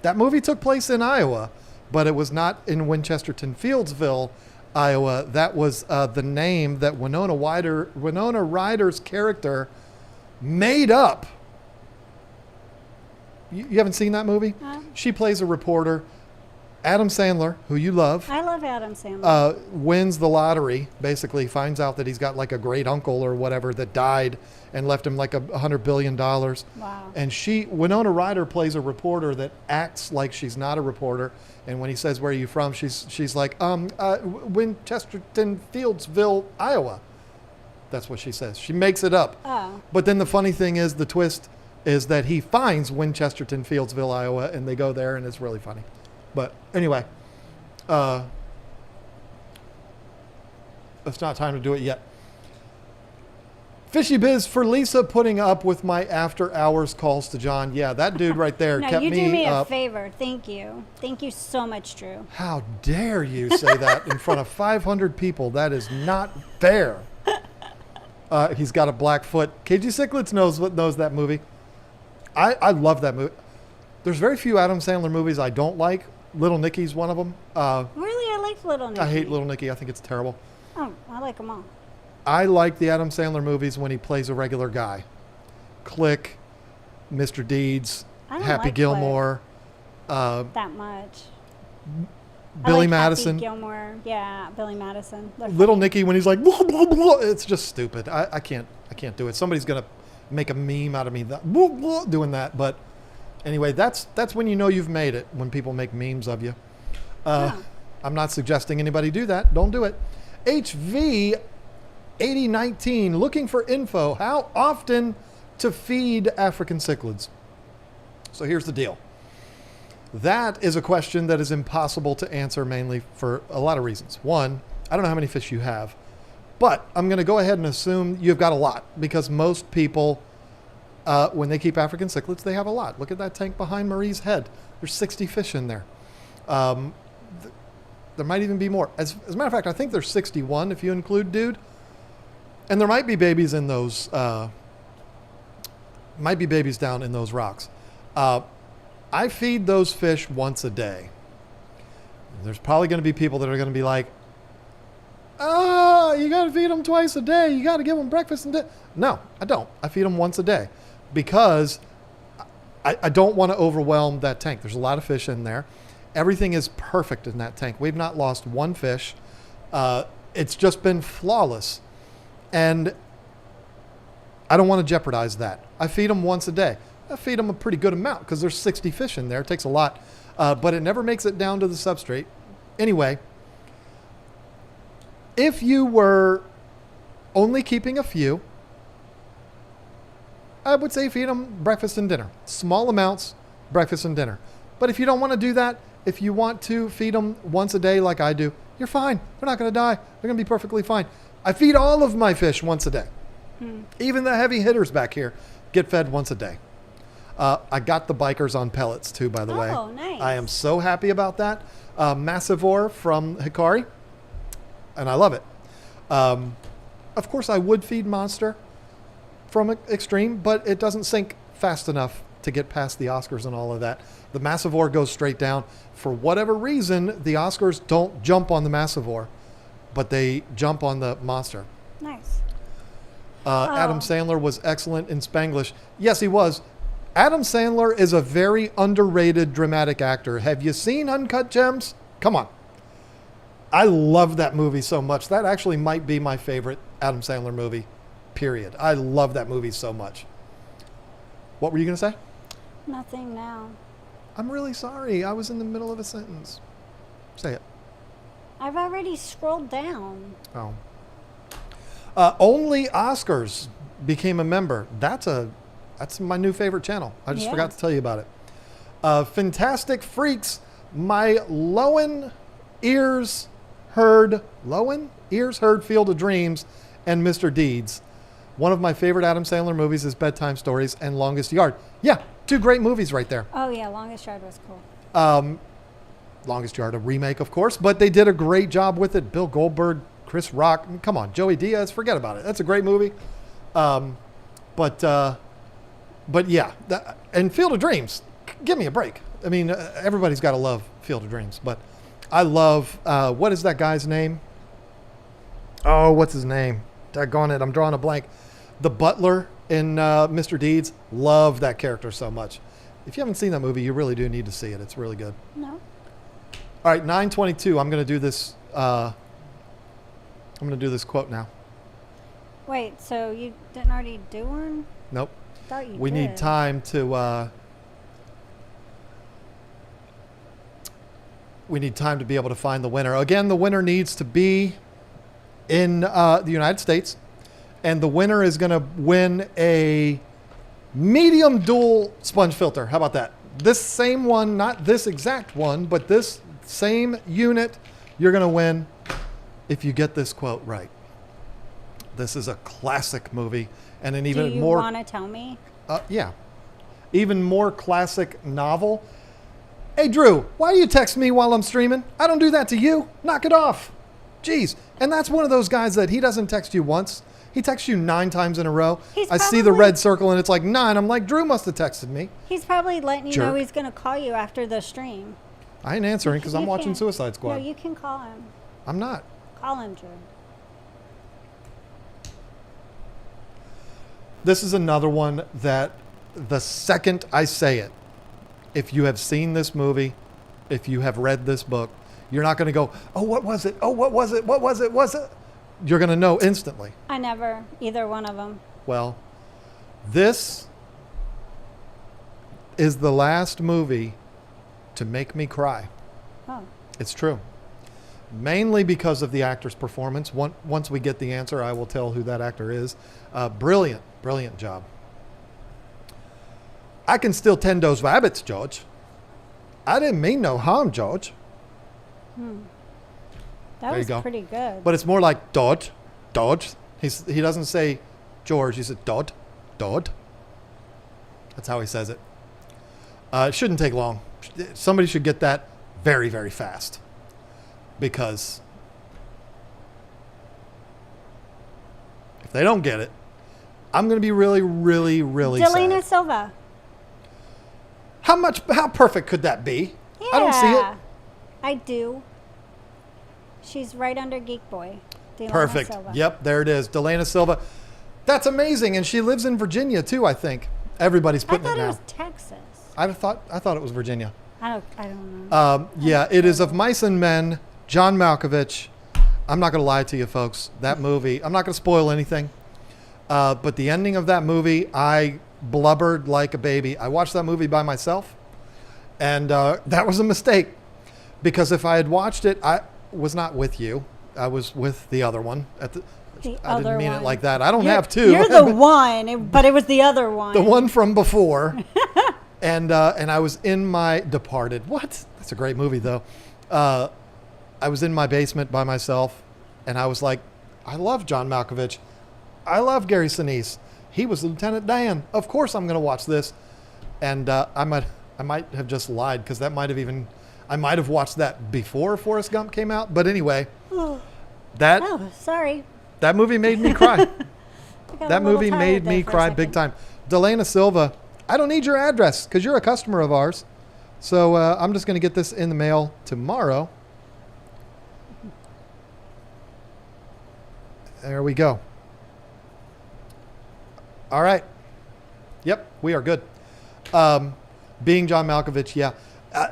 That movie took place in Iowa, but it was not in Winchesterton, Fieldsville, Iowa. That was the name that Winona Ryder's character made up. You haven't seen that movie? She plays a reporter. Adam Sandler, who you love, I love Adam Sandler. wins the lottery, basically finds out that he's got like a great uncle or whatever that died and left him like $100 billion. Wow. And Winona Ryder plays a reporter that acts like she's not a reporter. And when he says, where are you from? She's like, Winchesterton, Fieldsville, Iowa. That's what she says. She makes it up. Oh. But then the funny thing is, the twist is that he finds Winchesterton, Fieldsville, Iowa, and they go there and it's really funny. But anyway, it's not time to do it yet. Fishy Biz for Lisa putting up with my after hours calls to John. Yeah, that dude right there No, kept you do me a up. favor. Thank you. Thank you so much, Drew. How dare you say that in front of 500 people? That is not fair. He's got a black foot. KG Sicklets knows that movie. I love that movie. There's very few Adam Sandler movies I don't like. Little Nicky's one of them. Really? I like Little Nicky. I hate Little Nicky. I think it's terrible. Oh, I like them all. I like the Adam Sandler movies when he plays a regular guy. Click, Mr. Deeds, I don't Happy like Gilmore, that much. I Billy like Madison. Happy Gilmore. Yeah, Billy Madison. They're Little Nicky when he's like, blah, blah, blah. It's just stupid. I can't do it. Somebody's going to make a meme out of me blah, blah, doing that. But anyway, that's when you know you've made it, when people make memes of you. I'm not suggesting anybody do that. Don't do it. HV 8019 looking for info. How often to feed African cichlids? So here's the deal. That is a question that is impossible to answer, mainly for a lot of reasons. One, I don't know how many fish you have, but I'm going to go ahead and assume you've got a lot, because most people, when they keep African cichlids, they have a lot. Look at that tank behind Marie's head. There's 60 fish in there. There might even be more. As a matter of fact, I think there's 61 if you include Dude. And there might be babies in those, might be babies down in those rocks. I feed those fish once a day. There's probably going to be people that are going to be like, you got to feed them twice a day. You got to give them breakfast and dinner. No, I don't. I feed them once a day because I don't want to overwhelm that tank. There's a lot of fish in there. Everything is perfect in that tank. We've not lost one fish. It's just been flawless. And I don't want to jeopardize that. I feed them once a day. I feed them a pretty good amount because there's 60 fish in there. It takes a lot, but it never makes it down to the substrate. Anyway, if you were only keeping a few, I would say feed them breakfast and dinner. Small amounts, breakfast and dinner. But if you don't want to do that, if you want to feed them once a day like I do, you're fine. They're not going to die. They're going to be perfectly fine. I feed all of my fish once a day. Even the heavy hitters back here get fed once a day. I got the bikers on pellets too, by the way. Oh, nice. I am so happy about that. Massivore from Hikari, and I love it. Of course, I would feed Monster from Extreme, but it doesn't sink fast enough to get past the Oscars and all of that. The Massivore goes straight down. For whatever reason, the Oscars don't jump on the Massivore, but they jump on the Monster. Nice. Adam Sandler was excellent in Spanglish. Yes, he was. Adam Sandler is a very underrated dramatic actor. Have you seen Uncut Gems? Come on. I love that movie so much. That actually might be my favorite Adam Sandler movie, period. I love that movie so much. What were you going to say? Nothing now. I'm really sorry. I was in the middle of a sentence. Say it. I've already scrolled down. Oh. Only Oscars became a member. That's my new favorite channel. I just forgot to tell you about it. Fantastic Freaks. My ears heard Field of Dreams and Mr. Deeds. One of my favorite Adam Sandler movies is Bedtime Stories and Longest Yard. Yeah, two great movies right there. Oh yeah, Longest Yard was cool. Longest Yard, a remake, of course, but they did a great job with it. Bill Goldberg, Chris Rock, I mean, come on, Joey Diaz, forget about it. That's a great movie. But yeah, and Field of Dreams, give me a break. I mean, everybody's got to love Field of Dreams, but I love, what is that guy's name? Oh, what's his name? Daggone it, I'm drawing a blank. The butler in Mr. Deeds, love that character so much. If you haven't seen that movie, you really do need to see it. It's really good. No. All right, 9:22. I'm going to do this. I'm going to do this quote now. Wait, so you didn't already do one? Nope. Thought you We did. need time to. We need time to be able to find the winner. Again, the winner needs to be in the United States, and the winner is going to win a medium dual sponge filter. How about that? This same one, not this exact one, but this same unit, you're going to win if you get this quote right. This is a classic movie, and an even Do you more. want to tell me? Yeah, even more classic novel. Hey, Drew, why do you text me while I'm streaming? I don't do that to you. Knock it off. Jeez. And that's one of those guys that he doesn't text you once. He texts you 9 times in a row. I see the red circle and it's like 9. I'm like, Drew must have texted me. He's probably letting you know Jerk. he's going to call you after the stream. I ain't answering because I'm You watching can- Suicide Squad. No, you can call him. I'm not. Call him, Drew. This is another one that the second I say it, if you have seen this movie, if you have read this book, you're not going to go, oh, what was it? Oh, what was it? What was it? Was it? You're going to know instantly. I never, either one of them. Well, this is the last movie to make me cry. Oh. It's true. Mainly because of the actor's performance. Once we get the answer, I will tell who that actor is. Brilliant, brilliant job. I can still tend those rabbits, George. I didn't mean no harm, George. That There you was go. pretty good. But it's more like Dodge. He doesn't say George. He says Dodd. That's how he says it. It shouldn't take long. Somebody should get that very, very fast. Because if they don't get it, I'm going to be really, really, really Delina sad. Silva. How perfect could that be? Yeah. I don't see it. I do. She's right under Geek Boy. Delana Perfect. Silva. Yep, there it is. Delana Silva. That's amazing, and she lives in Virginia too. I think everybody's I putting thought it it now. was Texas. I thought it was Virginia. I don't know. Yeah, it is Of Mice and Men. John Malkovich. I'm not going to lie to you, folks. That movie. I'm not going to spoil anything. But the ending of that movie, I blubbered like a baby. I watched that movie by myself, and that was a mistake, because if I had watched it, I was not with you. I was with the other one. I didn't mean it like that. I don't have two. You're the one, but it was the other one. The one from before. And I was in my Departed. What? That's a great movie, though. I was in my basement by myself, and I was like, I love John Malkovich. I love Gary Sinise. He was Lieutenant Dan. Of course I'm going to watch this. And I might have just lied, because I might have watched that before Forrest Gump came out. But anyway, sorry. That movie made me cry. That movie made me for a cry second. big time. Delana Silva, I don't need your address because you're a customer of ours. So I'm just going to get this in the mail tomorrow. There we go. All right. Yep, we are good. Being John Malkovich, yeah.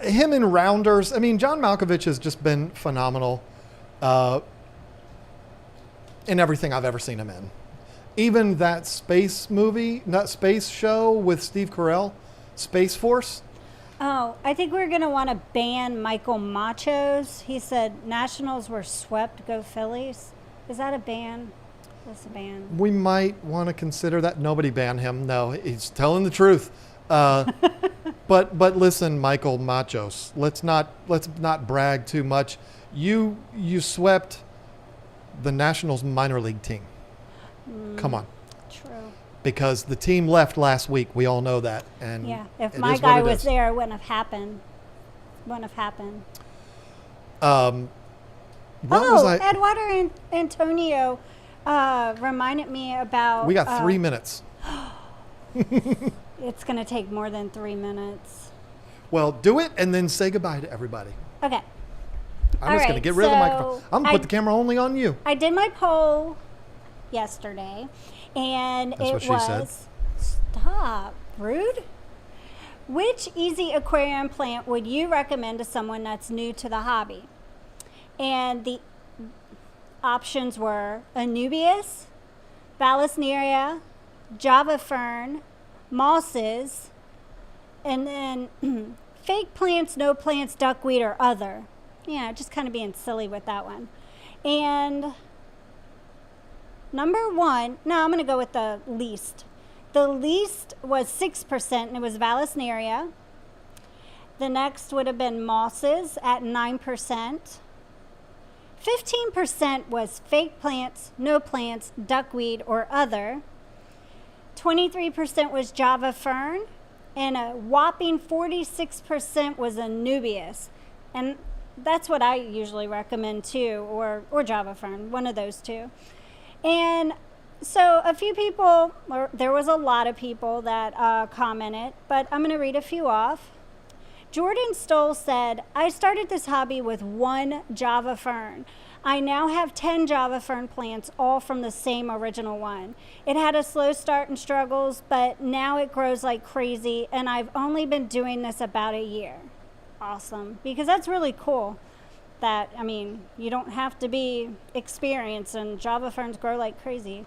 Him in Rounders. I mean, John Malkovich has just been phenomenal in everything I've ever seen him in. Even that space movie, not space show with Steve Carell, Space Force. Oh, I think we're going to want to ban Michael Machos. He said Nationals were swept, go Phillies. Is that a ban? That's a ban. We might want to consider that. Nobody banned him. No, he's telling the truth. But listen, Michael Machos, let's not brag too much. You swept the Nationals minor league team. Come on. True. Because the team left last week. We all know that. And Yeah, if it my is guy what it was is. there, it wouldn't have happened. What was I? Eduardo Antonio reminded me about... We got 3 minutes. It's going to take more than 3 minutes. Well, do it and then say goodbye to everybody. Okay. I'm just going to get rid of the microphone. I'm going to put the camera only on you. I did my poll yesterday, and That's what it she said. was... Stop. Rude? Which easy aquarium plant would you recommend to someone that's new to the hobby? And the options were Anubias, Vallisneria, Java fern, mosses, and then fake plants, no plants, duckweed, or other. Yeah, just kind of being silly with that one. And number one, no, I'm going to go with the least. The least was 6%, and it was Vallisneria. The next would have been mosses at 9%. 15% was fake plants, no plants, duckweed, or other. 23% was Java fern, and a whopping 46% was Anubias. And that's what I usually recommend too, or Java fern, one of those two. And so a few people, or there was a lot of people that commented, but I'm going to read a few off. Jordan Stoll said, I started this hobby with one Java fern. I now have 10 Java fern plants, all from the same original one. It had a slow start and struggles, but now it grows like crazy, and I've only been doing this about a year. Awesome, because that's really cool. That, I mean, you don't have to be experienced, and Java ferns grow like crazy.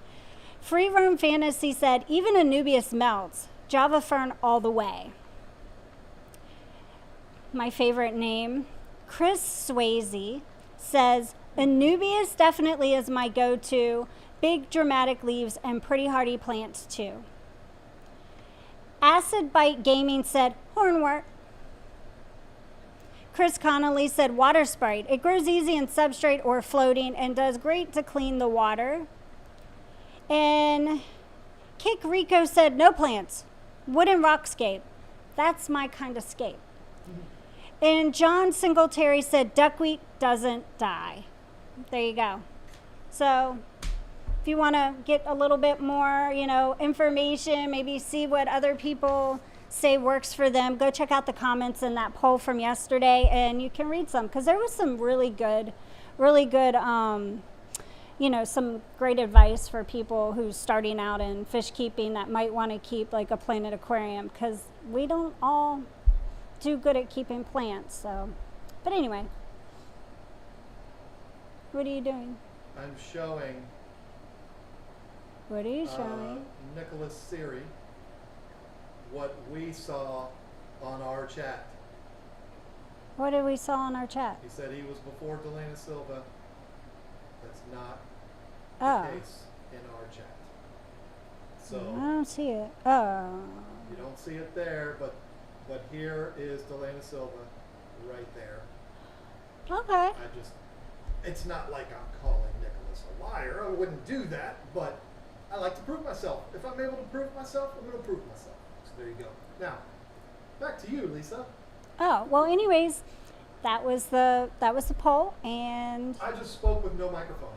Free Roam Fantasy said, even Anubias melts. Java fern all the way. My favorite name, Chris Swayze, says, Anubias definitely is my go-to. Big dramatic leaves and pretty hardy plants too. Acid Bite Gaming said, hornwort. Chris Connolly said, water sprite. It grows easy in substrate or floating and does great to clean the water. And Kick Rico said, no plants. Wooden rockscape. That's my kind of scape. And John Singletary said, duckweed doesn't die. There you go. So if you want to get a little bit more, information, maybe see what other people say works for them, go check out the comments in that poll from yesterday, and you can read some, because there was some really good some great advice for people who's starting out in fish keeping that might want to keep like a planted aquarium, because we don't all do good at keeping plants. So, but anyway, what are you doing? I'm showing What are you showing? Nicholas Siri what we saw on our chat. What did we saw on our chat? He said he was before Delana Silva. That's not Oh, the case in our chat. I So don't see it. Oh, you don't see it there, but here is Delana Silva right there. okay. It's not like I'm calling Nicholas a liar. I wouldn't do that, but I like to prove myself. If I'm able to prove myself, I'm going to prove myself. So there you go. Now, back to you, Lisa. Oh, well, anyways, that was the poll, and I just spoke with no microphone on.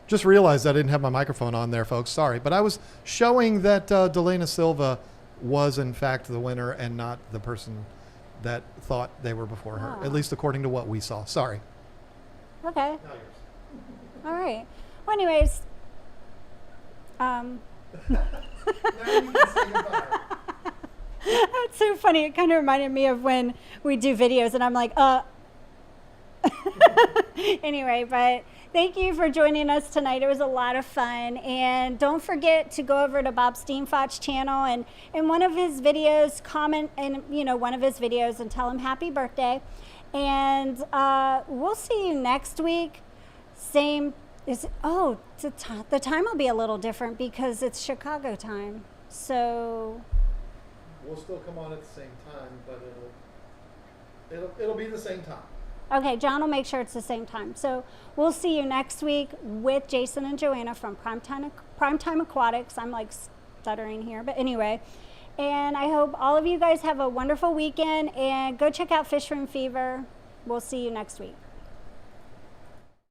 Just realized I didn't have my microphone on there, folks. Sorry. But I was showing that Delana Silva was, in fact, the winner and not the person that thought they were before her, Oh. at least according to what we saw. Sorry. okay, Now yours. all right. Well, anyways, Now you can say goodbye. that's so funny. It kind of reminded me of when we do videos, and I'm like, Anyway, but thank you for joining us tonight. It was a lot of fun. And don't forget to go over to Bob Steenfocht's channel and in one of his videos, comment in one of his videos and tell him happy birthday. And we'll see you next week. The time will be a little different because it's Chicago time. So We'll still come on at the same time, but it'll be the same time. okay, John will make sure it's the same time. So we'll see you next week with Jason and Joanna from Primetime Aquatics. I'm like stuttering here, but anyway. And I hope all of you guys have a wonderful weekend, and go check out Fish Room Fever. We'll see you next week.